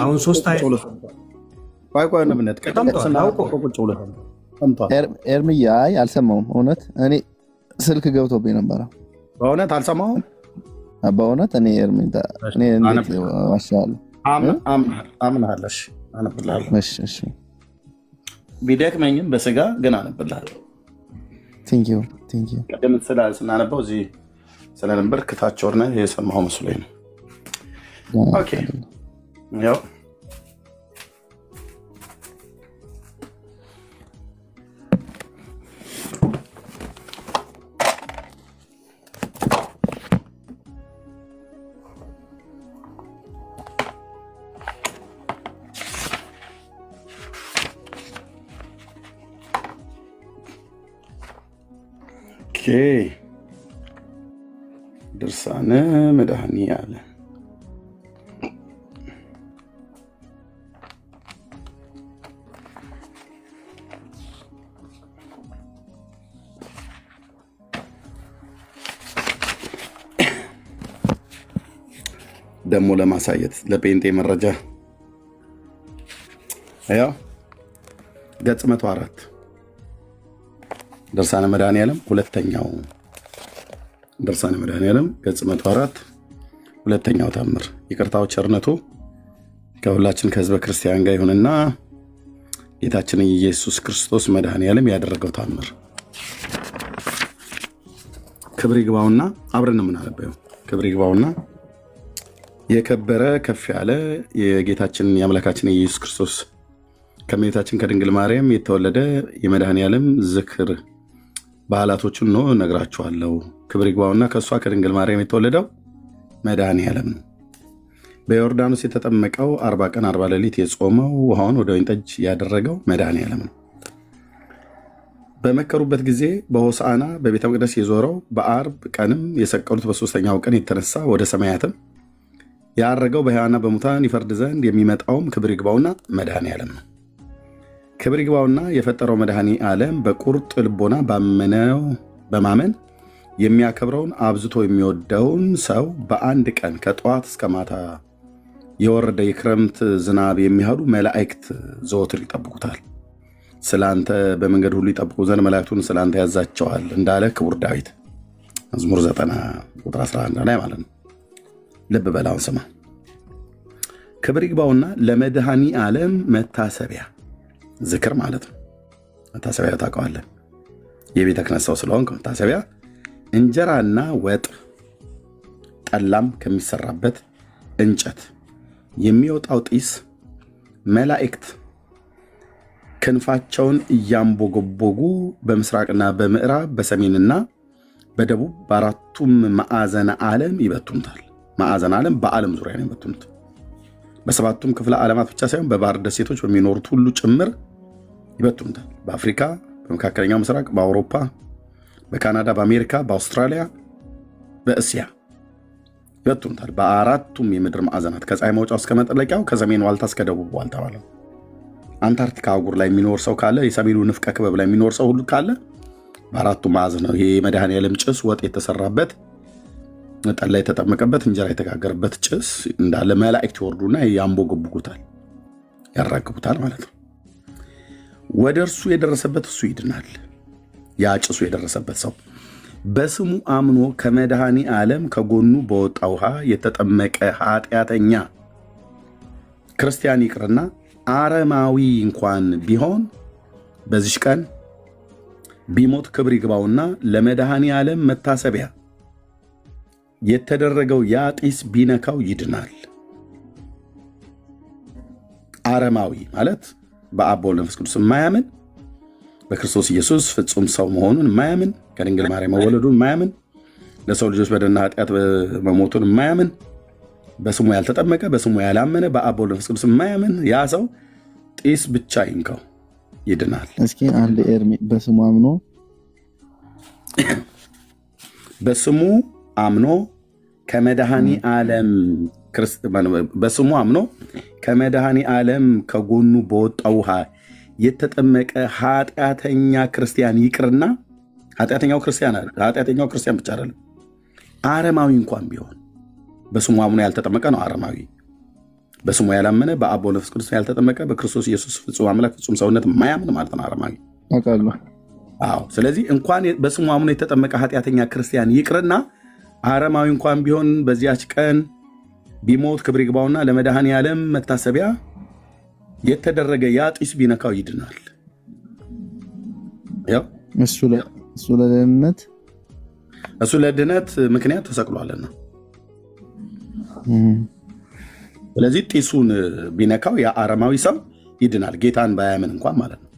አሁን 3 ኤርምያ አልሰማሁም። እውነት እኔ ስልክ ገብቶብኝ ነበረ። በእውነት አልሰማሁም። በእውነት እኔ ኤርምያ እኔ እንዴት ዋሻለሁ? አምናለሽ አነብልሃለሁ። እሺ ቢደክመኝም በስጋ ግን አነብልሃለሁ። ቴንኪው ቀደም ስናነበው እዚህ ስለነበር ክታች ወርነ የሰማኸው መስሎኝ ነው። ኦኬ ያው ድርሳነ መድኃኔዓለም ደግሞ ለማሳየት ለጴንጤ መረጃ ያው ገጽ 104 ድርሳነ መድኃኔዓለም ሁለተኛው ድርሳነ መድኃኔዓለም ገጽ 104 ሁለተኛው ታምር። ይቅርታው ቸርነቱ ከሁላችን ከህዝበ ክርስቲያን ጋር ይሁንና ጌታችን ኢየሱስ ክርስቶስ መድኃኔዓለም ያደረገው ታምር ክብር ይግባውና አብረን ነው የምናነበው። ክብር ይግባውና የከበረ ከፍ ያለ የጌታችን የአምላካችን ኢየሱስ ክርስቶስ ከእመቤታችን ከድንግል ማርያም የተወለደ የመድኃኔዓለም ዝክር በዓላቶቹን ነው እነግራችኋለሁ። ክብር ይግባውና ከእሷ ከድንግል ማርያም የተወለደው መድኃኔዓለም ነው። በዮርዳኖስ የተጠመቀው 40 ቀን 40 ሌሊት የጾመው ውሃውን ወደ ወይን ጠጅ ያደረገው መድኃኔዓለም ነው። በመከሩበት ጊዜ በሆሳዕና በቤተ መቅደስ የዞረው በአርብ ቀንም የሰቀሉት በሦስተኛው ቀን የተነሳ ወደ ሰማያትም ያረገው በሕያዋንና በሙታን ይፈርድ ዘንድ የሚመጣውም ክብር ይግባውና መድኃኔዓለም ነው። ክብር ይግባውና የፈጠረው መድኃኔዓለም በቁርጥ ልቦና በማመን የሚያከብረውን አብዝቶ የሚወደውን ሰው በአንድ ቀን ከጠዋት እስከ ማታ የወረደ የክረምት ዝናብ የሚያህሉ መላእክት ዘወትር ይጠብቁታል። ስላንተ በመንገድ ሁሉ ይጠብቁ ዘንድ መላእክቱን ስላንተ ያዛቸዋል እንዳለ ክቡር ዳዊት መዝሙር 90 ቁጥር 11 ላይ ማለት ነው። ልብ በላውን ስማ። ክብር ይግባውና ለመድኃኒ ዓለም መታሰቢያ ዝክር ማለት ነው። መታሰቢያ ታውቀዋለህ፣ የቤተ ክህነት ሰው ስለሆንክ መታሰቢያ እንጀራና ወጥ ጠላም ከሚሰራበት እንጨት የሚወጣው ጢስ መላእክት ክንፋቸውን እያንቦገቦጉ በምስራቅና በምዕራብ በሰሜንና በደቡብ በአራቱም ማዕዘነ ዓለም ይበቱታል። ማዕዘነ ዓለም በዓለም ዙሪያ ነው ይበቱት። በሰባቱም ክፍለ ዓለማት ብቻ ሳይሆን በባህር ደሴቶች በሚኖሩት ሁሉ ጭምር ይበቱታል። በአፍሪካ፣ በመካከለኛው ምስራቅ፣ በአውሮፓ፣ በካናዳ፣ በአሜሪካ፣ በአውስትራሊያ፣ በእስያ ይበቱታል። በአራቱም የምድር ማዕዘናት ከፀሐይ መውጫው እስከ መጥለቂያው ከሰሜን ዋልታ እስከ ደቡብ ዋልታ ማለት ነው። አንታርክቲካ አህጉር ላይ የሚኖር ሰው ካለ፣ የሰሜኑ ንፍቀ ክበብ ላይ የሚኖር ሰው ሁሉ ካለ በአራቱ ማዕዘን ነው። ይሄ የመድኃኔዓለም ጭስ ወጥ የተሰራበት ጠላ የተጠመቀበት እንጀራ የተጋገረበት ጭስ እንዳለ መላእክት ይወርዱና ያንቦገቡታል፣ ያራግቡታል ማለት ነው። ወደ እርሱ የደረሰበት እሱ ይድናል። ያ ጭሱ የደረሰበት ሰው በስሙ አምኖ ከመድኃኒ ዓለም ከጎኑ በወጣ ውሃ የተጠመቀ ኃጢአተኛ ክርስቲያን ይቅርና አረማዊ እንኳን ቢሆን በዚች ቀን ቢሞት ክብር ይግባውና ለመድኃኒ ዓለም መታሰቢያ የተደረገው ያ ጢስ ቢነካው ይድናል። አረማዊ ማለት በአብ በወልድ በመንፈስ ቅዱስ የማያምን በክርስቶስ ኢየሱስ ፍጹም ሰው መሆኑን የማያምን ከድንግል ማርያም መወለዱን የማያምን ለሰው ልጆች በደልና ኃጢአት መሞቱን የማያምን በስሙ ያልተጠመቀ በስሙ ያላመነ በአብ በወልድ በመንፈስ ቅዱስ የማያምን ያ ሰው ጢስ ብቻ ይንካው ይድናል። እስኪ አንድ ኤርሚ በስሙ አምኖ ከመድኃኒ ዓለም በስሙ አምኖ ከመድኃኒ ዓለም ከጎኑ በወጣው ውሃ የተጠመቀ ኃጢአተኛ ክርስቲያን ይቅርና ኃጢአተኛው ክርስቲያን ብቻ አይደለም፣ አረማዊ እንኳን ቢሆን በስሙ አምኖ ያልተጠመቀ ነው አረማዊ። በስሙ ያላመነ በአብ በወልድ በመንፈስ ቅዱስ ያልተጠመቀ በክርስቶስ ኢየሱስ ፍጹም አምላክ ፍጹም ሰውነት የማያምን ማለት ነው አረማዊ። አዎ። ስለዚህ እንኳን በስሙ አምኖ የተጠመቀ ኃጢአተኛ ክርስቲያን ይቅርና አረማዊ እንኳን ቢሆን በዚያች ቀን ቢሞት ክብር ይግባውና ለመድኃኒ ዓለም መታሰቢያ የተደረገ ያ ጢስ ቢነካው ይድናል። ያው እሱ ለድነት ምክንያት ተሰቅሏልና፣ ስለዚህ ጢሱን ቢነካው ያ አረማዊ ሰው ይድናል፣ ጌታን ባያምን እንኳን ማለት ነው።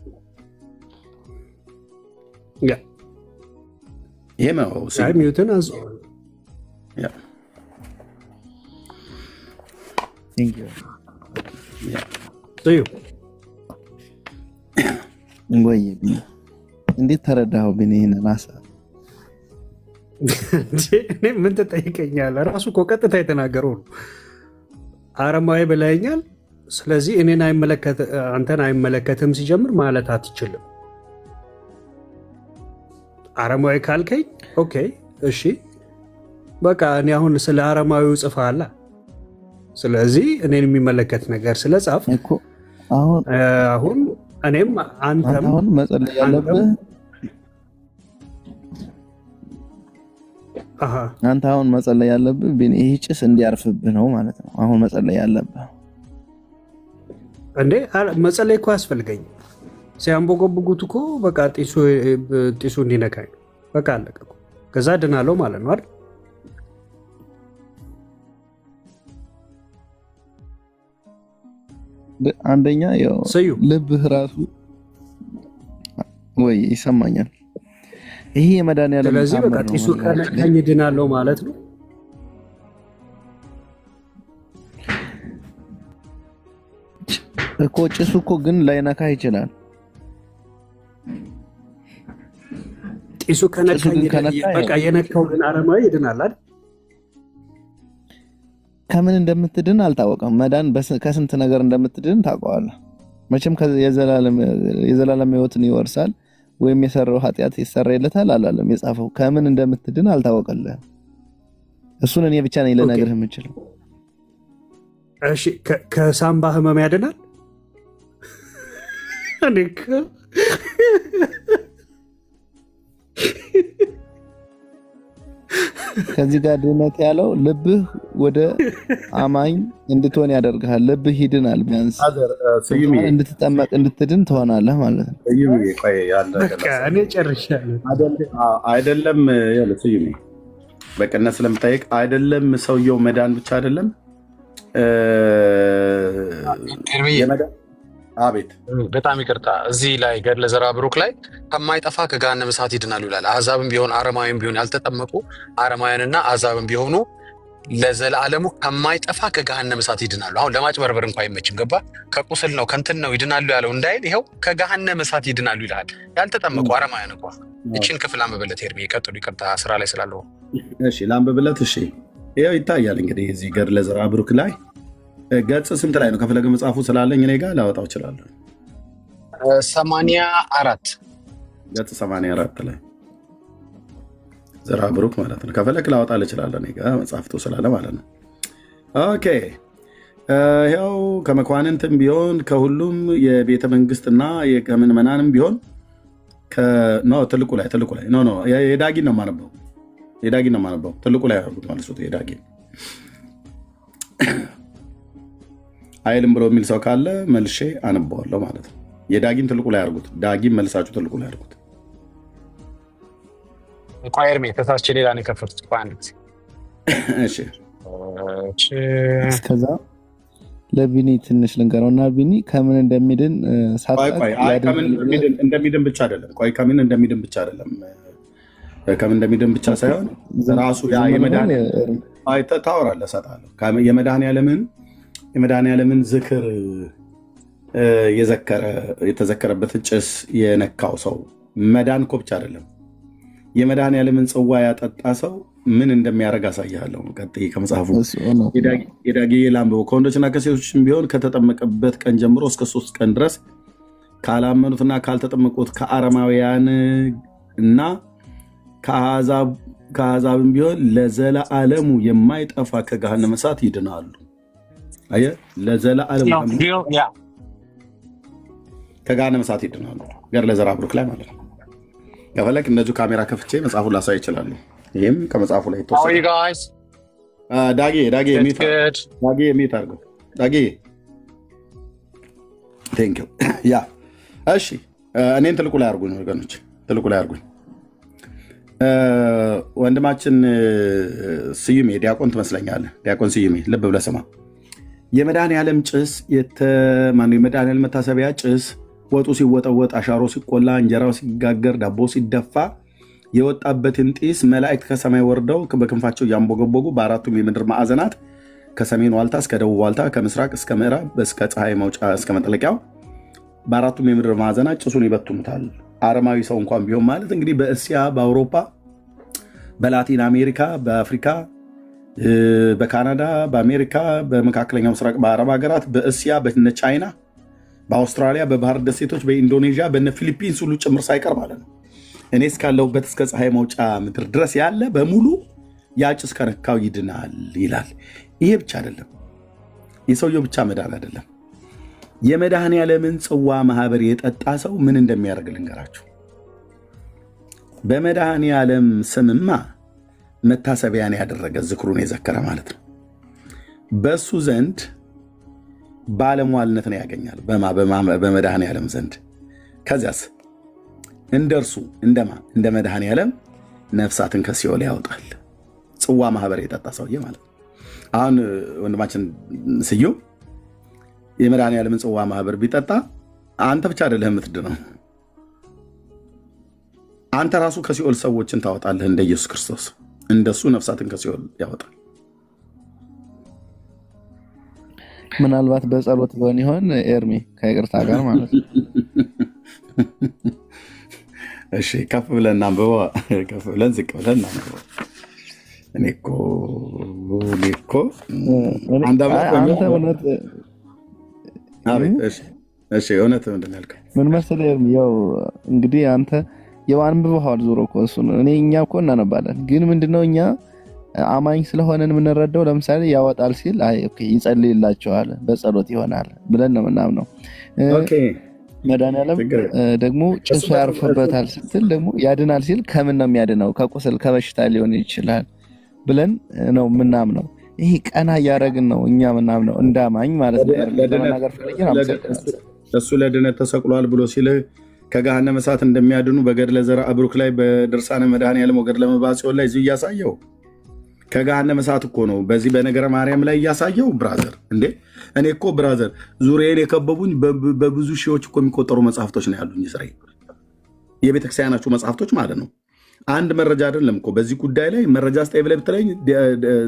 ይሄ ነው ሚዩትን ወይ እንዴት ተረዳኸው? ግን ይሄንን ሀሳብ እኔ ምን ትጠይቀኛለህ? ራሱ እኮ ቀጥታ የተናገረው ነው። አረማዊ ብለኸኛል። ስለዚህ እኔን አንተን አይመለከትም ሲጀምር ማለት አትችልም። አረማዊ ካልከኝ ኦኬ እሺ በቃ እኔ አሁን ስለ አረማዊው ጽፈሃል። ስለዚህ እኔን የሚመለከት ነገር ስለ ጻፍ አሁን እኔም አንተም አሁን መጸለይ ያለብህ አንተ አሁን መጸለይ ያለብህ ይሄ ጭስ እንዲያርፍብህ ነው ማለት ነው። አሁን መጸለይ ያለብህ እንዴ መጸለይ እኮ ያስፈልገኝ ሲያንቦገቡጉት እኮ በቃ ጢሱ እንዲነካኝ በቃ አለቀ። ከዛ ድናለው ማለት ነው አይደል? አንደኛ ያው ልብህ ራሱ ወይ ይሰማኛል። ይሄ የመድኃኒዓለም ስለዚህ በቃ ጢሱ ከነካኝ ድናለው ማለት ነው። እኮ ጭሱ እኮ ግን ላይነካ ይችላል። ጢሱ ከነካኝ በቃ የነካው ግን አረማዊ ይድናል አይደል? ከምን እንደምትድን አልታወቀም። መዳን ከስንት ነገር እንደምትድን ታውቀዋለህ። መቼም የዘላለም ሕይወትን ይወርሳል ወይም የሰራው ኃጢአት ይሰረይለታል አላለም የጻፈው። ከምን እንደምትድን አልታወቀልህም። እሱን እኔ ብቻ ነኝ ልነግርህ የምችለው። እሺ ከሳምባ ህመም ያድናል? ከዚህ ጋር ድህነት ያለው ልብህ ወደ አማኝ እንድትሆን ያደርግሃል። ልብህ ይድናል። ቢያንስ እንድትጠመቅ እንድትድን ትሆናለህ ማለት ነው። እኔ ጨርሻለሁ። አይደለም ስዩሜ በቅነት ስለምጠይቅ አይደለም ሰውየው መዳን ብቻ አይደለም። አቤት በጣም ይቅርታ። እዚህ ላይ ገድለ ዘርዓ ብሩክ ላይ ከማይጠፋ ከገሃነመ እሳት ይድናሉ ይላል። አሕዛብም ቢሆን አረማዊም ቢሆን ያልተጠመቁ አረማውያንና አሕዛብም ቢሆኑ ለዘላለሙ ከማይጠፋ ከገሃነመ እሳት ይድናሉ። አሁን ለማጭበርበር እንኳ አይመችም። ገባ? ከቁስል ነው ከንትን ነው ይድናሉ ያለው እንዳይል ይኸው ከገሃነመ እሳት ይድናሉ ይላል። ያልተጠመቁ አረማውያን እንኳ እችን ክፍል አንብብለት። ሄርሜ ይቀጥሉ። ይቅርታ ስራ ላይ ስላለው እሺ ላንብብለት። እሺ ይኸው ይታያል እንግዲህ እዚህ ገድለ ዘርዓ ብሩክ ላይ ገጽ ስንት ላይ ነው? ከፈለገ መጽሐፉ ስላለኝ እኔ ጋር ላወጣው እችላለሁ። 84 ገጽ 84 ላይ ዘርዓ ብሩክ ማለት ነው። ከፈለክ ላወጣ እችላለሁ እኔ ጋር መጽሐፍቱ ስላለ ማለት ነው። ኦኬ ይኸው ከመኳንንትም ቢሆን ከሁሉም የቤተ መንግስትና ከምዕመናንም ቢሆን ትልቁ ላይ የዳጊን ነው የማነበው። ትልቁ ላይ ያደርጉት ማለት ነው። የዳጊን አይልም ብሎ የሚል ሰው ካለ መልሼ አነበዋለሁ ማለት ነው። የዳጊን ትልቁ ላይ አድርጉት። ዳጊን መልሳችሁ ትልቁ ላይ አድርጉት። ቋየርሜ ተሳስቼ ሌላ ነው የከፈቱት። አንድ ጊዜ እሺ፣ እስከዛ ለቢኒ ትንሽ ልንገረው እና ቢኒ ከምን እንደሚድን እንደሚድን ብቻ አይደለም። ከምን እንደሚድን ብቻ አይደለም። ከምን እንደሚድን ብቻ ሳይሆን ራሱ ታወራለህ፣ እሰጥሃለሁ የመድኃኔዓለምን ዝክር የተዘከረበትን ጭስ የነካው ሰው መዳን እኮ ብቻ አይደለም። የመድኃኔዓለምን ጽዋ ያጠጣ ሰው ምን እንደሚያደርግ አሳያለሁ። ቀጥይ ከመጽሐፉ የዳጊ ላንብበው። ከወንዶችና ከሴቶችም ቢሆን ከተጠመቀበት ቀን ጀምሮ እስከ 3 ቀን ድረስ ካላመኑትና ካልተጠመቁት ከአረማውያን እና ከአሕዛብም ቢሆን ለዘለዓለሙ የማይጠፋ ከገሃነመ እሳት ይድናሉ። አየህ፣ ለዘለዓለሙ ከገሃነመ እሳት ይድናሉ። ገድለ ዘርዓ ብሩክ ላይ ማለት ነው። ከፈለክ እንደዚሁ ካሜራ ከፍቼ መጽሐፉን ላሳይ ይችላሉ። ይህም ከመጽሐፉ ላይ ተወሰደ። ዳጊ የሚት አድርገው። ዳጊ ቴንኪው። ያ እሺ፣ እኔን ትልቁ ላይ አድርጉኝ ወገኖች፣ ትልቁ ላይ አድርጉኝ። ወንድማችን ስዩሜ ዲያቆን ትመስለኛለህ። ዲያቆን ስዩሜ ልብ ብለህ ስማ። የመድኃኔዓለም ጭስ የመድኃኔዓለም መታሰቢያ ጭስ ወጡ ሲወጠወጥ፣ አሻሮ ሲቆላ፣ እንጀራው ሲጋገር፣ ዳቦ ሲደፋ የወጣበትን ጢስ መላእክት ከሰማይ ወርደው በክንፋቸው እያንቦገቦጉ በአራቱም የምድር ማዕዘናት ከሰሜን ዋልታ እስከ ደቡብ ዋልታ ከምስራቅ እስከ ምዕራብ እስከ ፀሐይ መውጫ እስከ መጥለቂያው በአራቱም የምድር ማዕዘናት ጭሱን ይበቱታል። አረማዊ ሰው እንኳን ቢሆን ማለት እንግዲህ በእስያ፣ በአውሮፓ፣ በላቲን አሜሪካ፣ በአፍሪካ፣ በካናዳ፣ በአሜሪካ፣ በመካከለኛው ምስራቅ፣ በአረብ ሀገራት፣ በእስያ፣ በነ ቻይና፣ በአውስትራሊያ፣ በባህር ደሴቶች፣ በኢንዶኔዥያ፣ በነ ፊሊፒንስ ሁሉ ጭምር ሳይቀር ማለት ነው እኔ እስካለሁበት እስከ ፀሐይ መውጫ ምድር ድረስ ያለ በሙሉ ያ ጭስ ከነካው ይድናል ይላል። ይሄ ብቻ አይደለም፣ የሰውየው ብቻ መዳን አይደለም። የመድኃኔዓለምን ጽዋ ማህበር የጠጣ ሰው ምን እንደሚያደርግ ልንገራችሁ። በመድኃኔዓለም ስምማ መታሰቢያን ያደረገ ዝክሩን የዘከረ ማለት ነው። በእሱ ዘንድ ባለሟልነትን ያገኛል በመድኃኔዓለም ዘንድ። ከዚያስ እንደ እርሱ እንደ መድኃኔዓለም ነፍሳትን ከሲኦል ያወጣል። ጽዋ ማህበር የጠጣ ሰውዬ ማለት ነው። አሁን ወንድማችን ስዩም የመድኃኔዓለምን ጽዋ ማህበር ቢጠጣ አንተ ብቻ አይደለህ የምትድነው፣ አንተ ራሱ ከሲኦል ሰዎችን ታወጣለህ። እንደ ኢየሱስ ክርስቶስ እንደሱ ነፍሳትን ከሲኦል ያወጣል። ምናልባት በጸሎት ሊሆን ይሆን ኤርሚ? ከይቅርታ ጋር ማለት ነው። እሺ ከፍ ብለን እናንብበው። ከፍ ብለን ዝቅ ብለን እናንብበው። እኔ እኮ እውነት ምንድን ነው ያልከው? ምን መሰለህ ኤርሚ፣ ያው እንግዲህ አንተ ያው አንብበዋል ዞሮ እኮ እሱን እኛ እኮ እናነባለን። ግን ምንድነው እኛ አማኝ ስለሆነን የምንረዳው ለምሳሌ ያወጣል ሲል አይ ኦኬ ይጸልይላቸዋል በጸሎት ይሆናል ብለን ነው ምናምነው። ኦኬ መድኃኒዓለም ደግሞ ጭሱ ያርፍበታል ስትል ደግሞ ያድናል ሲል ከምን ነው የሚያድነው? ከቁስል ከበሽታ ሊሆን ይችላል ብለን ነው ምናምነው። ይሄ ቀና እያደረግን ነው እኛ ምናምነው እንዳማኝ ማለት ነው። እሱ ለድነት ተሰቅሏል ብሎ ሲል ከገሃነመ እሳት እንደሚያድኑ በገድለ ዘርአ ብሩክ ላይ በድርሳነ መድኃኒዓለም ወገድለ መባጽዮን ላይ እዚህ እያሳየው ከገሃነመ እሳት እኮ ነው በዚህ በነገረ ማርያም ላይ እያሳየው። ብራዘር እንዴ እኔ እኮ ብራዘር ዙሪያዬን የከበቡኝ በብዙ ሺዎች እኮ የሚቆጠሩ መጽሐፍቶች ነው ያሉኝ። እስራኤል የቤተክርስቲያናችሁ መጽሐፍቶች ማለት ነው። አንድ መረጃ አይደለም እኮ በዚህ ጉዳይ ላይ መረጃ ስጠኝ ብለህ ብትለኝ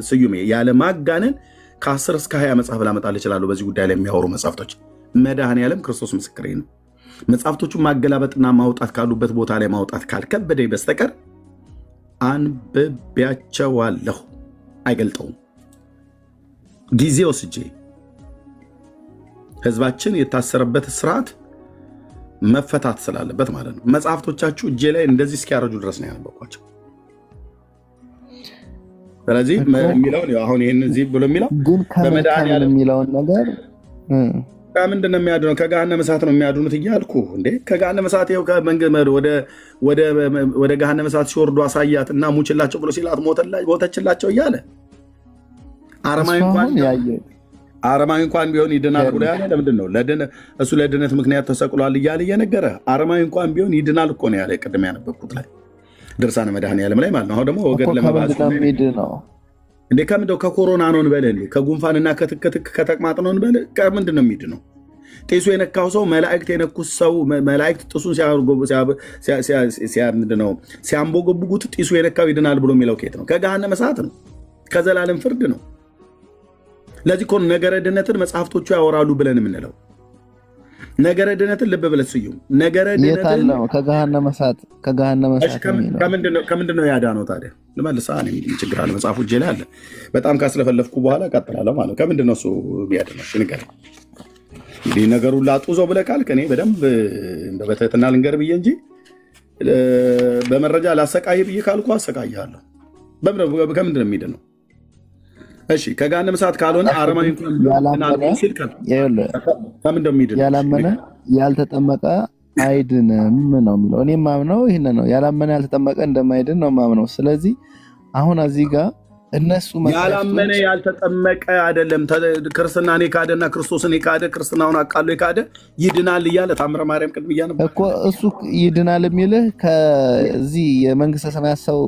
ስዩሜ ያለ ማጋነን ከ10 እስከ 20 መጽሐፍ ላመጣልህ እችላለሁ። በዚህ ጉዳይ ላይ የሚያወሩ መጽሐፍቶች መድኃኒዓለም ክርስቶስ ምስክሬ ነው። መጽሐፍቶቹን ማገላበጥና ማውጣት ካሉበት ቦታ ላይ ማውጣት ካልከበደኝ በስተቀር አንብቤያቸዋለሁ። አይገልጠውም። ጊዜ ወስጄ ህዝባችን የታሰረበት ስርዓት መፈታት ስላለበት ማለት ነው። መጽሐፍቶቻችሁ እጄ ላይ እንደዚህ እስኪያረጁ ድረስ ነው ያነበኳቸው። ስለዚህ የሚለውን አሁን ይህን እዚህ ብሎ የሚለው ግን ከመድኃኒዓለም የሚለውን ነገር ከምንድን ነው የሚያድነው? ከገሃነመ እሳት ነው የሚያድኑት እያልኩ እንዴ ከገሃነመ እሳት ይኸው ወደ ገሃነመ እሳት ሲወርዱ አሳያት እና ሙችላቸው ብሎ ሲላት ሞተችላቸው እያለ አረማዊ እንኳን ቢሆን ይድናል ብሎ ያለ ለምንድን ነው? እሱ ለድነት ምክንያት ተሰቅሏል እያለ እየነገረ አረማዊ እንኳን ቢሆን ይድናል እኮ ነው ያለ። ቅድም ያነበብኩት ላይ ድርሳነ መድኃኒዓለም ላይ ማለት ነው። አሁን ደግሞ ወገድ ለመባል እንዴ ከምንድነው? ከኮሮና ነው እንበል እንዴ? ከጉንፋንና ከትክትክ ከተቅማጥ ነው እንበል? ከምንድን ነው የሚድነው? ጢሱ የነካው ሰው መላእክት የነኩት ሰው መላእክት ጥሱን ሲያንቦገቡጉት ጢሱ የነካው ይድናል ብሎ የሚለው ከየት ነው? ከገሃነመ እሳት ነው። ከዘላለም ፍርድ ነው። ለዚህ እኮ ነገረ ድነትን መጽሐፍቶቹ ያወራሉ ብለን የምንለው። ነገረ ድነትን ልብ ብለህ ስዩም ነገረ ድነትን ከገሃነመ እሳት ከምንድን ነው ያዳነው ታዲያ? ልመልሳ ችግር አለ። መጽሐፉ እጄ ላይ አለ። በጣም ካስለፈለፍኩ በኋላ እቀጥላለሁ ማለት ነው። ከምንድን ነው እሱ ቢያድነው? ንገረኝ እንግዲህ ነገሩን ላጡዘው ብለህ ካልክ እኔ በደንብ እንደ በትህትና ልንገር ብዬ እንጂ በመረጃ ላሰቃይ ብዬ ካልኩ አሰቃይሃለሁ። ከምንድን ነው የሚድነው? እሺ ከገሃነመ እሳት ካልሆነ አረማዊ ከምንድን ነው የሚድነው? ያላመነ ያልተጠመቀ አይድንም ነው የሚለው። እኔ ማምነው ይሄን ነው። ያላመነ ያልተጠመቀ እንደማይድን ነው ማምነው። ስለዚህ አሁን እዚህ ጋር እነሱ ያላመነ ያልተጠመቀ አይደለም ክርስትናን የካደና ክርስቶስን የካደ ክርስትናውን አቃሎ የካደ ይድናል እያለ ታምረ ማርያም ቅድም እያነበብኩ እኮ እሱ ይድናል የሚልህ ከዚህ የመንግስተ ሰማያት ሰው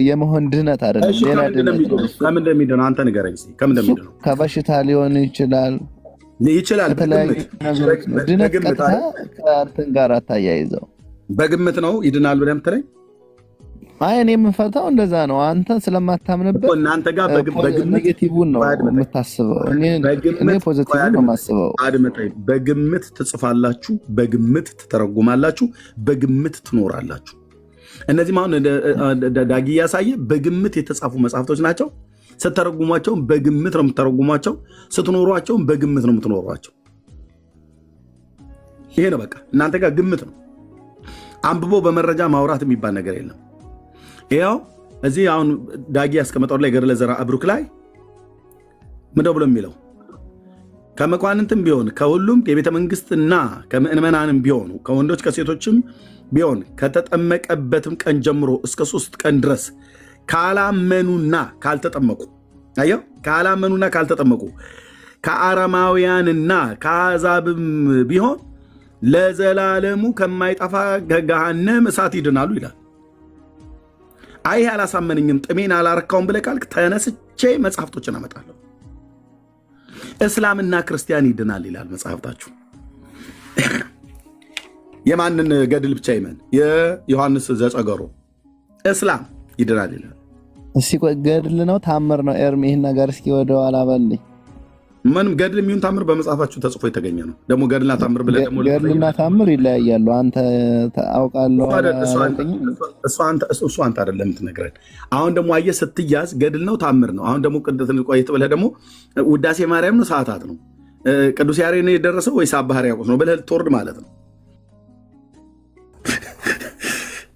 የመሆን ድህነት አይደለም። ሌላ ድህነት ነው። ከምን እንደሚድነው አንተ ንገረኝ። ከምን እንደሚድነው? ከበሽታ ሊሆን ይችላል። ድህነት ቀጥታ ከእንትን ጋር አታያይዘው። በግምት ነው ይድናል ብለህ የምትለኝ? አይ እኔ የምፈታው እንደዛ ነው። አንተ ስለማታምንበት እናንተ ጋር በግምት ኔጌቲቭን ነው የምታስበው። እኔ ፖዚቲቭን ነው የማስበው። አድምጠኝ። በግምት ትጽፋላችሁ፣ በግምት ትተረጉማላችሁ፣ በግምት ትኖራላችሁ። እነዚህ አሁን ዳጊ ያሳየ በግምት የተጻፉ መጽሐፍቶች ናቸው። ስትተረጉሟቸውም በግምት ነው የምትተረጉሟቸው፣ ስትኖሯቸውም በግምት ነው የምትኖሯቸው። ይሄ ነው በቃ እናንተ ጋር ግምት ነው። አንብቦ በመረጃ ማውራት የሚባል ነገር የለም። ይኸው እዚህ አሁን ዳጊ ያስቀመጠው ላይ ገድለ ዘርአ ብሩክ ላይ ምንድን ብሎ የሚለው ከመኳንንትም ቢሆን ከሁሉም የቤተ መንግስትና ከምእመናንም ቢሆኑ ከወንዶች ከሴቶችም ቢሆን ከተጠመቀበትም ቀን ጀምሮ እስከ 3 ቀን ድረስ ካላመኑና ካልተጠመቁ አየው ካላመኑና ካልተጠመቁ ከአረማውያንና ከአሕዛብም ቢሆን ለዘላለሙ ከማይጠፋ ገሃነመ እሳት ይድናሉ ይላል። አይ አላሳመንኝም ጥሜን አላረካውም ብለህ ካልክ ተነስቼ መጽሐፍቶችን አመጣለሁ። እስላምና ክርስቲያን ይድናል ይላል መጽሐፍታችሁ። የማንን ገድል ብቻ ይመን? የዮሐንስ ዘጸገሮ እስላም ይድናል ይላል። እስኪ ገድል ነው ታምር ነው? ኤርሚ ይህን ነገር እስኪ ወደኋላ በልኝ። ምንም ገድል የሚሆን ታምር በመጽሐፋችሁ ተጽፎ የተገኘ ነው። ደግሞ ገድልና ታምር ብለህ ደግሞ ገድልና ታምር ይለያያሉ። አንተ አውቃለሁ። እሱ አንተ አይደለም የምትነግረን። አሁን ደግሞ አየህ ስትያዝ ገድል ነው ታምር ነው። አሁን ደግሞ ቅድስት ቆየት ብለህ ደግሞ ውዳሴ ማርያም ነው ሰዓታት ነው ቅዱስ ያሬድ ነው የደረሰው ወይስ አባ ሕርያቆስ ነው ብለህ ልትወርድ ማለት ነው።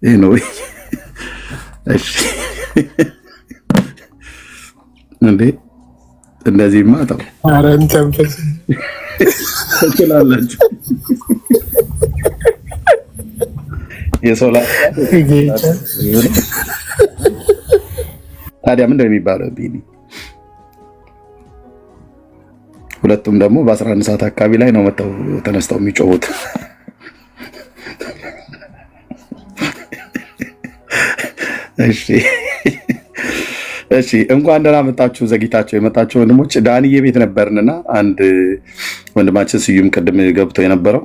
ይሄ ነው እሺ እንዴ እንደዚህ ማጣው አረን ተንፈስ ትችላላችሁ። የሰው ላይ ታዲያ ምንድን ነው የሚባለው? ቢኒ ሁለቱም ደግሞ በ11 ሰዓት አካባቢ ላይ ነው መተው ተነስተው የሚጮሁት። እሺ እንኳን ደህና መጣችሁ። ዘግይታችሁ የመጣችሁ ወንድሞች ዳንዬ ቤት ነበርንና አንድ ወንድማችን ስዩም ቅድም ገብቶ የነበረው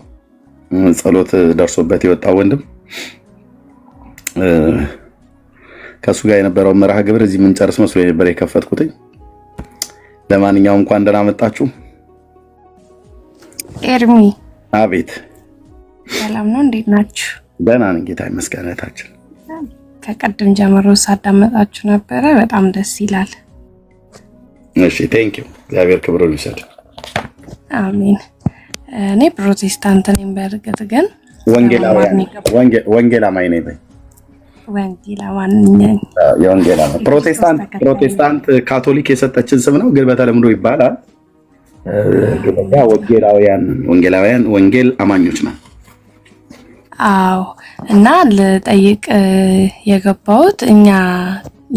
ጸሎት ደርሶበት የወጣው ወንድም ከሱ ጋር የነበረው መርሃ ግብር እዚህ የምንጨርስ መስሎ ነበር የከፈትኩትኝ። ለማንኛውም እንኳን ደህና መጣችሁ። ኤርሚ አቤት። ሰላም ነው? እንዴት ናችሁ? ደህና ነን ጌታ ይመስገን። እህታችን ከቀድም ጀምሮ ሳዳመጣችሁ ነበረ። በጣም ደስ ይላል። እሺ ቴንክ ዩ። እግዚአብሔር ክብሩን ይውሰድ። አሜን። እኔ ፕሮቴስታንት ነኝ። በእርግጥ ግን ወንጌላማኝ ነኝ። ወንጌላማኝ ነኝ። የወንጌላማኝ ፕሮቴስታንት ካቶሊክ የሰጠችን ስም ነው፣ ግን በተለምዶ ይባላል ወንጌላውያን ወንጌል አማኞች ነው። አዎ። እና ልጠይቅ የገባሁት እኛ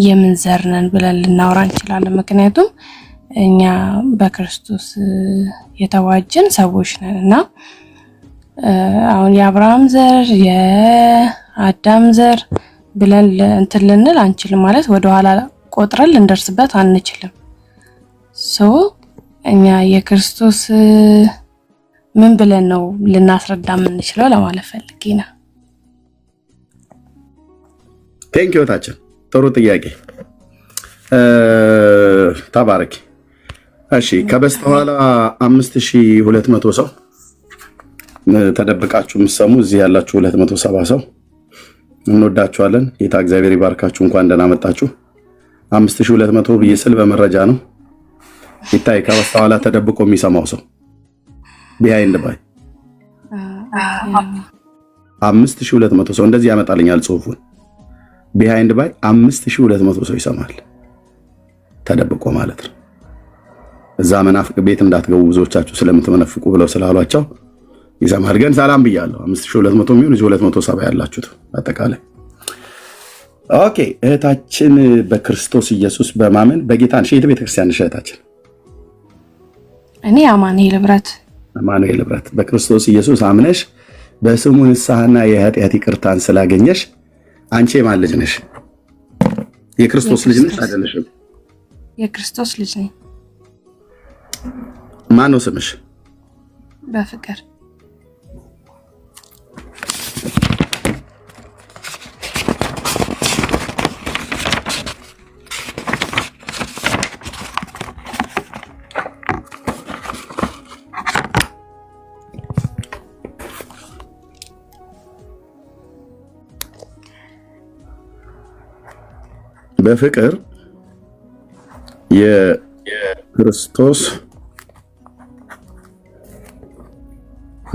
የምን ዘር ነን ብለን ልናወራ እንችላለን። ምክንያቱም እኛ በክርስቶስ የተዋጅን ሰዎች ነን እና አሁን የአብርሃም ዘር የአዳም ዘር ብለን እንትን ልንል አንችልም። ማለት ወደኋላ ቆጥረን ልንደርስበት አንችልም። እኛ የክርስቶስ ምን ብለን ነው ልናስረዳ የምንችለው ለማለት ፈልጌ ነው። ቴንክ ዩ ታችን ጥሩ ጥያቄ ተባረክ። እሺ ከበስተኋላ 5200 ሰው ተደብቃችሁ የምትሰሙ እዚህ ያላችሁ 270 ሰው እንወዳችኋለን። ጌታ እግዚአብሔር ይባርካችሁ። እንኳን ደህና መጣችሁ። 5200 ብዬ ስል በመረጃ ነው ይታይ። ከበስተኋላ ተደብቆ የሚሰማው ሰው ቢሃይንድ ባይ 5200 ሰው እንደዚህ ያመጣልኛል ጽሁፉን። ቢሃይንድ ባይ 5200 ሰው ይሰማል ተደብቆ ማለት ነው። እዛ መናፍቅ ቤት እንዳትገቡ ብዙዎቻችሁ ስለምትመነፍቁ ብለው ስላሏቸው ይሰማል። ግን ሰላም ብያለሁ። 5200 የሚሆን እዚህ 270 ያላችሁት አጠቃላይ ኦኬ። እህታችን በክርስቶስ ኢየሱስ በማመን በጌታን ሸይት ቤተክርስቲያን እህታችን እኔ አማኑኤል ህብረት በክርስቶስ ኢየሱስ አምነሽ በስሙ ንስሐና የኃጢአት ይቅርታን ስላገኘሽ አንቺ የማን ልጅ ነሽ? የክርስቶስ ልጅ ነሽ አይደለሽም? የክርስቶስ ልጅ ነኝ። ማን ነው ስምሽ? በፍቅር በፍቅር የክርስቶስ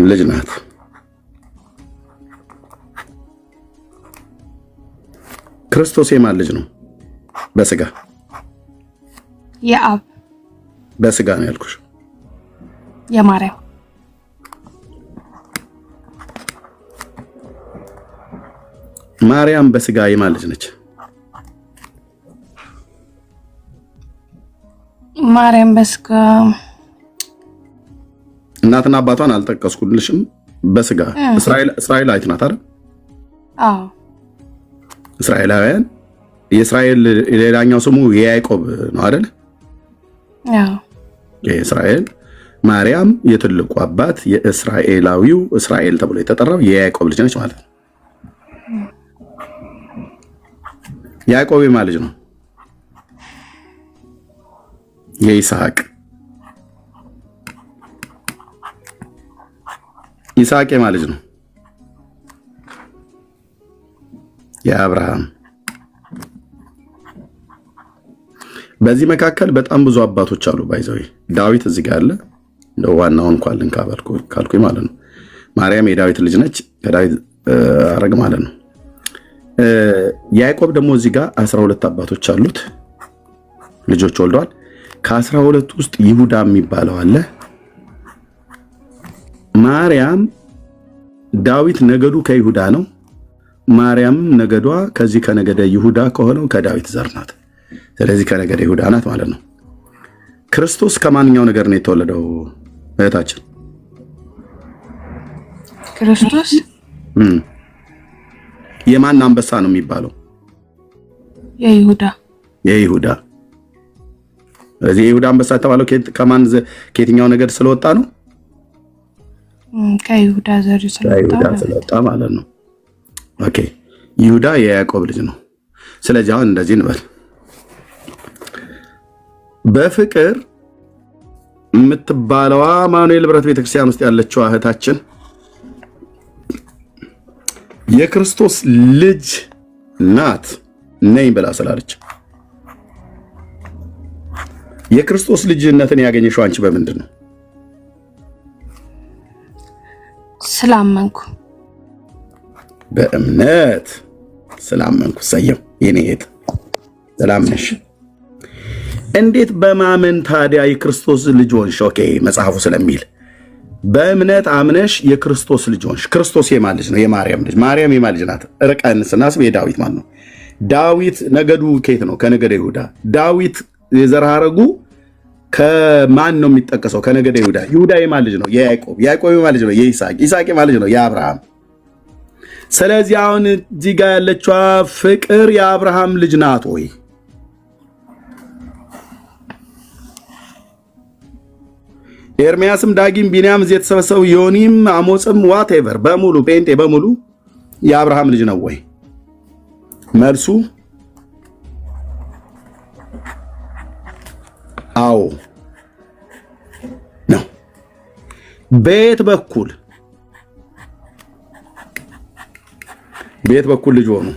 ልጅ ናት። ክርስቶስ የማን ልጅ ነው? በስጋ የአብ በስጋ ነው ያልኩሽ። የማርያም ማርያም በስጋ የማን ልጅ ነች? ማርያም በስጋ እናትና አባቷን አልጠቀስኩልሽም። በስጋ እስራኤላዊት ናት አይደል? አዎ እስራኤላውያን። የእስራኤል ሌላኛው ስሙ የያዕቆብ ነው አይደል? አዎ የእስራኤል ማርያም የትልቁ አባት የእስራኤላዊው እስራኤል ተብሎ የተጠራው የያዕቆብ ልጅ ነች ማለት ነው። ያዕቆብ የማን ልጅ ነው? የይስሐቅ። ይስሐቅ የማን ልጅ ነው? የአብርሃም። በዚህ መካከል በጣም ብዙ አባቶች አሉ። ባይዘው ዳዊት እዚህ ጋር አለ። እንደው ዋናውን እንኳን ካልኩኝ ማለት ነው። ማርያም የዳዊት ልጅ ነች፣ ከዳዊት አረግ ማለት ነው። ያዕቆብ ደግሞ እዚህ ጋር 12 አባቶች አሉት፣ ልጆች ወልደዋል። ከ12 ውስጥ ይሁዳ የሚባለው አለ። ማርያም ዳዊት ነገዱ ከይሁዳ ነው። ማርያም ነገዷ ከዚህ ከነገደ ይሁዳ ከሆነው ከዳዊት ዘር ናት። ስለዚህ ከነገደ ይሁዳ ናት ማለት ነው። ክርስቶስ ከማንኛው ነገር ነው የተወለደው እህታችን? ክርስቶስ የማን አንበሳ ነው የሚባለው? የይሁዳ። ስለዚህ የይሁዳ አንበሳ የተባለው ከየትኛው ነገድ ስለወጣ ነው? ከይሁዳ ዘር ስለወጣ ማለት ነው። ኦኬ፣ ይሁዳ የያዕቆብ ልጅ ነው። ስለዚህ አሁን እንደዚህ እንበል፣ በፍቅር የምትባለዋ አማኑኤል ብረት ቤተክርስቲያን ውስጥ ያለችው እህታችን የክርስቶስ ልጅ ናት ነኝ ብላ ስላለች የክርስቶስ ልጅነትን ያገኘሽው አንቺ በምንድን ነው? ስላመንኩ። በእምነት ስላመንኩ። ሰየው የኔ እህት ስላመንሽ። እንዴት በማመን ታዲያ የክርስቶስ ልጅ ሆንሽ? ኦኬ መጽሐፉ ስለሚል በእምነት አምነሽ የክርስቶስ ልጅ ሆንሽ። ክርስቶስ የማን ልጅ ነው? የማርያም ልጅ። ማርያም የማን ልጅ ናት? ርቀን ስናስብ የዳዊት ማን ነው? ዳዊት ነገዱ ከየት ነው? ከነገደ ይሁዳ። ዳዊት የዘር ሐረጉ ከማን ነው የሚጠቀሰው? ከነገደ ይሁዳ። ይሁዳ የማን ልጅ ነው? የያዕቆብ። ያዕቆብ የማን ልጅ ነው? የይስሐቅ። ይስሐቅ የማን ልጅ ነው? የአብርሃም። ስለዚህ አሁን እዚህ ጋር ያለችዋ ፍቅር የአብርሃም ልጅ ናት ወይ? ኤርሚያስም፣ ዳጊም፣ ቢንያም፣ እዚህ የተሰበሰቡ ዮኒም፣ አሞጽም ዋቴቨር በሙሉ ጴንጤ በሙሉ የአብርሃም ልጅ ነው ወይ? መልሱ አዎ ነው። በየት በኩል ልጅ ሆኑ?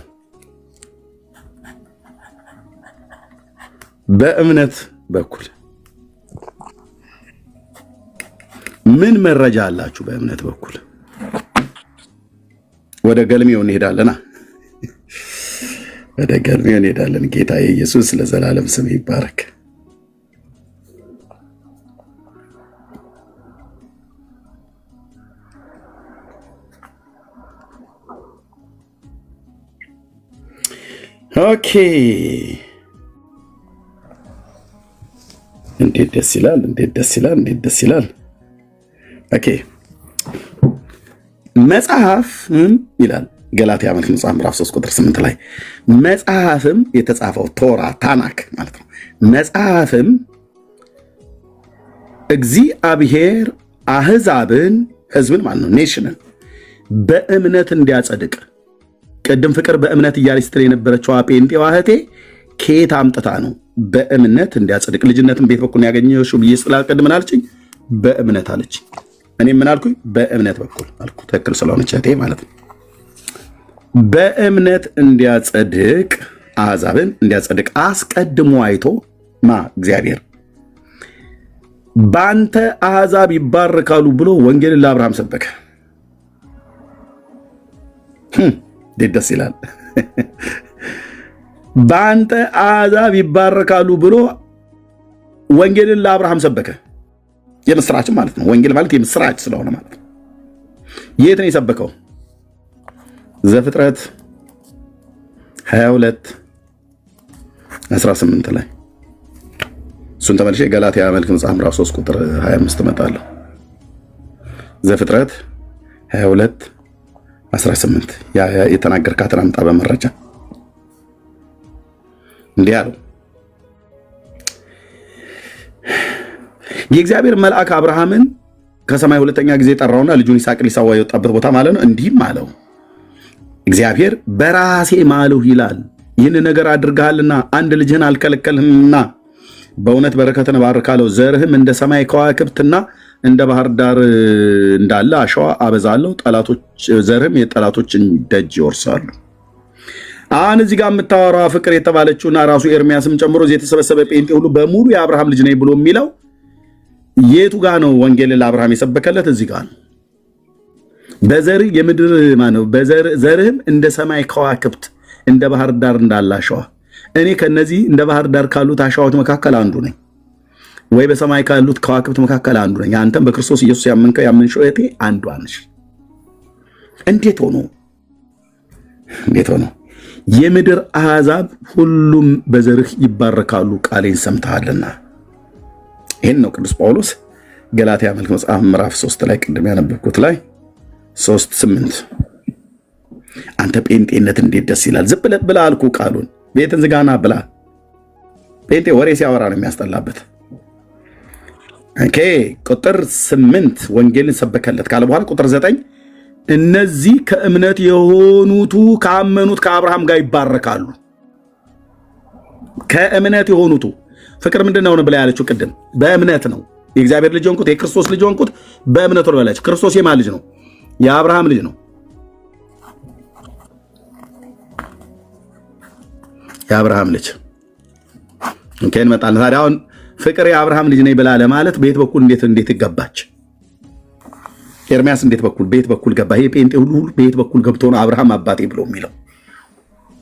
በእምነት በኩል። ምን መረጃ አላችሁ? በእምነት በኩል ወደ ገልሜው እንሄዳለና ወደ ገልሜው እንሄዳለን። ጌታ ኢየሱስ ለዘላለም ስም ይባረክ። ኦኬ፣ እንዴት ደስ ይላል! እንዴት ደስ ይላል! እንዴት ደስ ይላል! ኦኬ፣ መጽሐፍም ይላል ገላትያ መልእክት መጽሐፍ ምዕራፍ 3 ቁጥር 8 ላይ መጽሐፍም የተጻፈው ቶራ ታናክ ማለት ነው። መጽሐፍም እግዚአብሔር አህዛብን ህዝብን ማለት ነው ኔሽንን በእምነት እንዲያጸድቅ። ቅድም ፍቅር በእምነት እያለች ስትል የነበረችው ጴንጤዋ እህቴ ከየት አምጥታ ነው በእምነት እንዲያጸድቅ? ልጅነትን ቤት በኩል ያገኘሽው ብዬ ስላ ቅድም አለችኝ በእምነት አለች። እኔ ምን አልኩኝ? በእምነት በኩል አልኩ። ትክክል ስለሆነች እህቴ ማለት ነው። በእምነት እንዲያጸድቅ አሕዛብን እንዲያጸድቅ አስቀድሞ አይቶ እግዚአብሔር በአንተ አሕዛብ ይባረካሉ ብሎ ወንጌልን ለአብርሃም ሰበከ። እንዴት ደስ ይላል! በአንተ አሕዛብ ይባረካሉ ብሎ ወንጌልን ለአብርሃም ሰበከ። የምስራች ማለት ነው። ወንጌል ማለት የምስራች ስለሆነ ማለት ነው። የት ነው የሰበከው? ዘፍጥረት 22:18 ላይ። እሱን ተመልሼ ገላትያ መልእክት መጽሐፍ ምዕራፍ 3 ቁጥር 25 እመጣለሁ። ዘፍጥረት 22:18 የተናገርካትን አምጣ በመረጃ። እንዲህ አለው፣ የእግዚአብሔር መልአክ አብርሃምን ከሰማይ ሁለተኛ ጊዜ ጠራውና ልጁን ይስሐቅ ሊሰዋ የወጣበት ቦታ ማለት ነው። እንዲህም አለው፣ እግዚአብሔር በራሴ ማልሁ ይላል፣ ይህን ነገር አድርገሃልና አንድ ልጅህን አልከለከልህምና በእውነት በረከትን እባርካለሁ፣ ዘርህም እንደ ሰማይ ከዋክብትና እንደ ባህር ዳር እንዳለ አሸዋ አበዛለሁ፣ ዘርህም የጠላቶችን ደጅ ይወርሳሉ። አሁን እዚህ ጋር የምታወራው ፍቅር የተባለችውና ራሱ ኤርሚያስም ጨምሮ እዚህ የተሰበሰበ ጴንጤ ሁሉ በሙሉ የአብርሃም ልጅ ነኝ ብሎ የሚለው የቱ ጋር ነው? ወንጌልን ለአብርሃም የሰበከለት እዚህ ጋር ነው። በዘርህ የምድር ማነው? ዘርህም እንደ ሰማይ ከዋክብት እንደ ባህር ዳር እንዳለ አሸዋ። እኔ ከነዚህ እንደ ባህር ዳር ካሉት አሸዋዎች መካከል አንዱ ነኝ፣ ወይ በሰማይ ካሉት ከዋክብት መካከል አንዱ ነኝ። አንተም በክርስቶስ ኢየሱስ ያመንሽው እህቴ አንዷ ነሽ። እንዴት ሆኖ እንዴት ሆኖ የምድር አሕዛብ ሁሉም በዘርህ ይባረካሉ ቃሌን ሰምተሃልና። ይህን ነው ቅዱስ ጳውሎስ ገላትያ መልእክት መጽሐፍ ምዕራፍ 3 ላይ ቅድም ያነበብኩት ላይ 3:8 አንተ ጴንጤነት እንዴት ደስ ይላል። ዝም ብለህ አልኩ ቃሉን ቤትን ዝጋና ብላ። ጴንጤ ወሬ ሲያወራ ነው የሚያስጠላበት። ኦኬ ቁጥር 8 ወንጌልን ሰበከለት ካለ በኋላ ቁጥር 9 እነዚህ ከእምነት የሆኑቱ ካመኑት ከአብርሃም ጋር ይባረካሉ። ከእምነት የሆኑቱ ፍቅር ምንድነው ነው ብላ ያለችው ቅድም በእምነት ነው። የእግዚአብሔር ልጅ ሆንኩት የክርስቶስ ልጅ ሆንኩት በእምነት ነው ያለች። ክርስቶስ የማን ልጅ ነው? የአብርሃም ልጅ ነው። የአብርሃም ልጅ ኦኬ እንመጣለን። ታዲያ አሁን ፍቅር የአብርሃም ልጅ ነኝ ብላ ለማለት በየት በኩል እንዴት ገባች? ኤርሚያስ እንዴት በኩል በየት በኩል ገባ? ይሄ ጴንጤ ሁሉ በየት በኩል ገብቶ ነው አብርሃም አባቴ ብሎ የሚለው?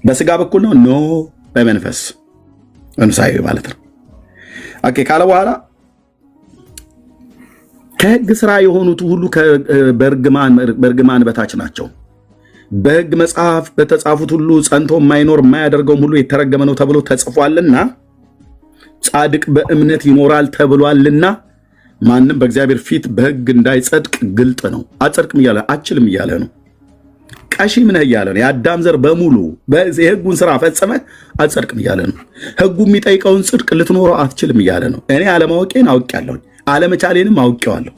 በስጋ በኩል ነው? ኖ በመንፈስ መንፈሳዊ ማለት ነው። ኦኬ ካለ በኋላ ከሕግ ስራ የሆኑት ሁሉ በእርግማን በታች ናቸው። በሕግ መጽሐፍ በተጻፉት ሁሉ ጸንቶ የማይኖር የማያደርገውም ሁሉ የተረገመ ነው ተብሎ ተጽፏልና ጻድቅ በእምነት ይኖራል ተብሏልና ማንም በእግዚአብሔር ፊት በሕግ እንዳይጸድቅ ግልጥ ነው። አጸድቅም እያለ አችልም እያለ ነው። ቀሺም ነህ እያለ ነው። የአዳም ዘር በሙሉ የሕጉን ስራ ፈጸመ አጸድቅም እያለ ነው። ሕጉ የሚጠይቀውን ጽድቅ ልትኖረው አትችልም እያለ ነው። እኔ አለማወቄን አውቄያለሁ፣ አለመቻሌንም አውቄዋለሁ።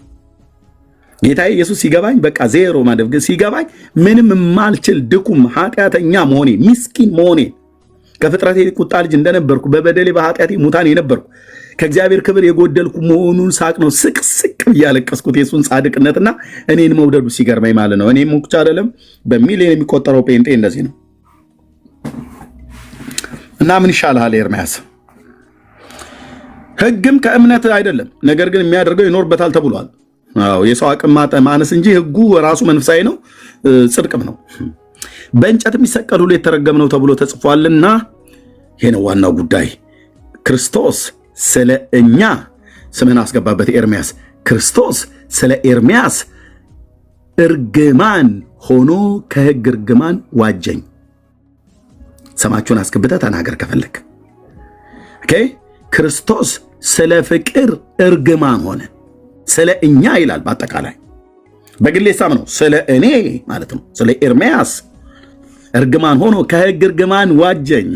ጌታዬ ኢየሱስ ሲገባኝ በቃ ዜሮ ማደብ ግን ሲገባኝ ምንም የማልችል ድኩም ኃጢአተኛ መሆኔ ምስኪን መሆኔ ከፍጥረቴ ቁጣ ልጅ እንደነበርኩ በበደሌ በኃጢአቴ ሙታን የነበርኩ ከእግዚአብሔር ክብር የጎደልኩ መሆኑን ሳቅ ነው ስቅ እያለቀስኩት የሱን ጻድቅነትና እኔን መውደዱ ሲገርመኝ ማለት ነው። እኔም ሙክቻ አይደለም በሚሊዮን የሚቆጠረው ጴንጤ እንደዚህ ነው። እና ምን ይሻልሃል ኤርምያስ? ሕግም ከእምነት አይደለም፣ ነገር ግን የሚያደርገው ይኖርበታል ተብሏል። አዎ የሰው አቅም ማነስ እንጂ ሕጉ ራሱ መንፈሳዊ ነው፣ ጽድቅም ነው። በእንጨት የሚሰቀል ሁሉ የተረገመ ነው ተብሎ ተጽፏልና ይሄ ነው ዋናው ጉዳይ። ክርስቶስ ስለ እኛ ስምህን አስገባበት ኤርምያስ። ክርስቶስ ስለ ኤርምያስ እርግማን ሆኖ ከሕግ እርግማን ዋጀኝ። ሰማችሁን አስገብተህ ተናገር ከፈለክ። ኦኬ ክርስቶስ ስለ ፍቅር እርግማን ሆነ። ስለ እኛ ይላል። በአጠቃላይ በግሌ ሳም ነው ስለ እኔ ማለት ነው። ስለ ኤርምያስ እርግማን ሆኖ ከሕግ እርግማን ዋጀኝ።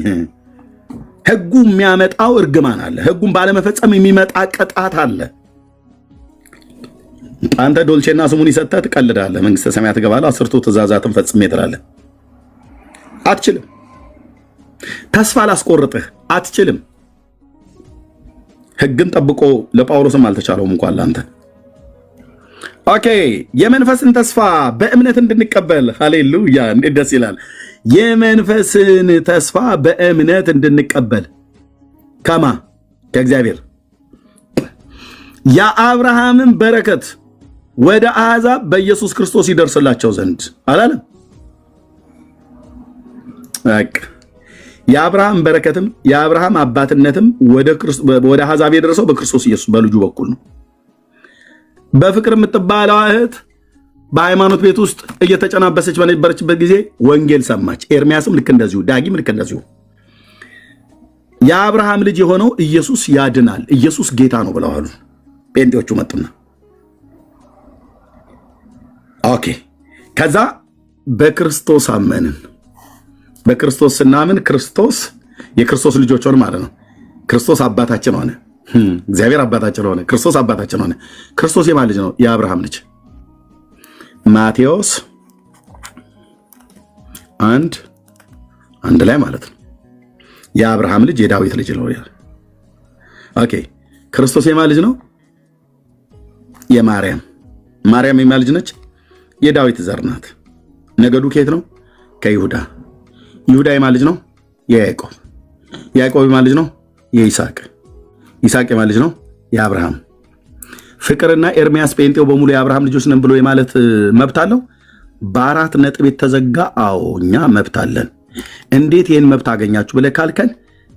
ሕጉ የሚያመጣው እርግማን አለ። ሕጉን ባለመፈጸም የሚመጣ ቅጣት አለ። አንተ ዶልቼና ስሙን ይሰጥተህ ትቀልዳለህ፣ መንግስተ ሰማያት ትገባለህ፣ 10ቱ ትእዛዛትን ፈጽሜ ትላለህ። አትችልም። ተስፋ ላስቆርጥህ አትችልም። ሕግን ጠብቆ ለጳውሎስም አልተቻለውም እንኳን ለአንተ። ኦኬ የመንፈስን ተስፋ በእምነት እንድንቀበል ሃሌሉያ! እንዴት ደስ ይላል! የመንፈስን ተስፋ በእምነት እንድንቀበል ከማ ከእግዚአብሔር የአብርሃምን በረከት ወደ አሕዛብ በኢየሱስ ክርስቶስ ይደርስላቸው ዘንድ አላለም። የአብርሃም በረከትም የአብርሃም አባትነትም ወደ አሕዛብ የደረሰው በክርስቶስ ኢየሱስ በልጁ በኩል ነው። በፍቅር የምትባለው እህት በሃይማኖት ቤት ውስጥ እየተጨናበሰች በነበረችበት ጊዜ ወንጌል ሰማች። ኤርምያስም ልክ እንደዚሁ፣ ዳጊም ልክ እንደዚሁ። የአብርሃም ልጅ የሆነው ኢየሱስ ያድናል፣ ኢየሱስ ጌታ ነው ብለዋሉ። ጴንጤዎቹ መጡና ኦኬ ከዛ በክርስቶስ አመንን። በክርስቶስ ስናምን ክርስቶስ የክርስቶስ ልጆች ሆነ ማለት ነው። ክርስቶስ አባታችን ሆነ። እግዚአብሔር አባታችን ሆነ። ክርስቶስ አባታችን ሆነ። ክርስቶስ የማን ልጅ ነው? የአብርሃም ልጅ። ማቴዎስ 1 ላይ ማለት ነው። የአብርሃም ልጅ የዳዊት ልጅ ነው። ኦኬ ክርስቶስ የማን ልጅ ነው? የማርያም። ማርያም የማን ልጅ ነች? የዳዊት ዘር ናት። ነገዱ ከየት ነው? ከይሁዳ። ይሁዳ የማን ልጅ ነው? የያዕቆብ። ያዕቆብ የማን ልጅ ነው? የይስሐቅ። ይስሐቅ የማን ልጅ ነው? የአብርሃም። ፍቅርና ኤርምያስ ጴንጤው በሙሉ የአብርሃም ልጆች ነን ብሎ የማለት መብት አለው? በ4 ነጥብ የተዘጋ አዎ፣ እኛ መብት አለን። እንዴት ይህን መብት አገኛችሁ ብለህ ካልከን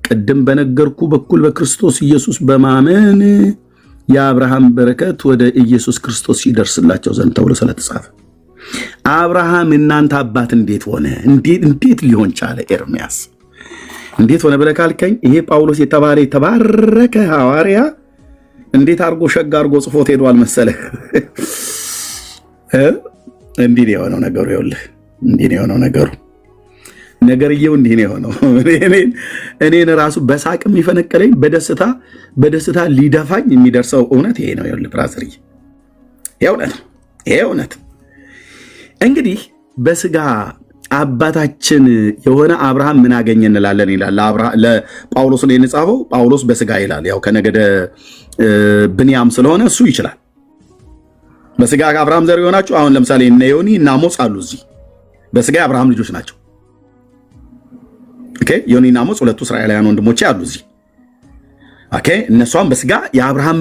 ቅድም በነገርኩ በኩል በክርስቶስ ኢየሱስ በማመን የአብርሃም በረከት ወደ ኢየሱስ ክርስቶስ ይደርስላቸው ዘንድ ተብሎ ስለተጻፈ አብርሃም እናንተ አባት እንዴት ሆነ? እንዴት ሊሆን ቻለ? ኤርሚያስ እንዴት ሆነ ብለህ ካልከኝ ይሄ ጳውሎስ የተባለ የተባረከ ሐዋርያ እንዴት አድርጎ ሸጋ አድርጎ ጽፎት ሄዷል መሰለህ? እንዲህ ነው የሆነው ነገሩ። ይኸውልህ እንዲህ ነው የሆነው ነገሩ። ነገርየው እንዲህ ነው የሆነው። እኔን ራሱ በሳቅ የሚፈነቀለኝ በደስታ ሊደፋኝ የሚደርሰው እውነት ይሄ ነው። ይኸውልህ ብራዘርዬ፣ ይሄ እውነት እንግዲህ በስጋ አባታችን የሆነ አብርሃም ምን አገኘ እንላለን ይላል። ለጳውሎስ ነው የጻፈው። ጳውሎስ በስጋ ይላል። ያው ከነገደ ብንያም ስለሆነ እሱ ይችላል። በስጋ አብርሃም ዘር የሆናችሁ አሁን ለምሳሌ እነ ዮኒ እና አሞጽ አሉ እዚህ በስጋ አብርሃም ልጆች ናቸው። ኦኬ ዮኒ እና አሞጽ ሁለቱ እስራኤላውያን ወንድሞቼ አሉ እዚህ። ኦኬ እነሷም በስጋ የአብርሃም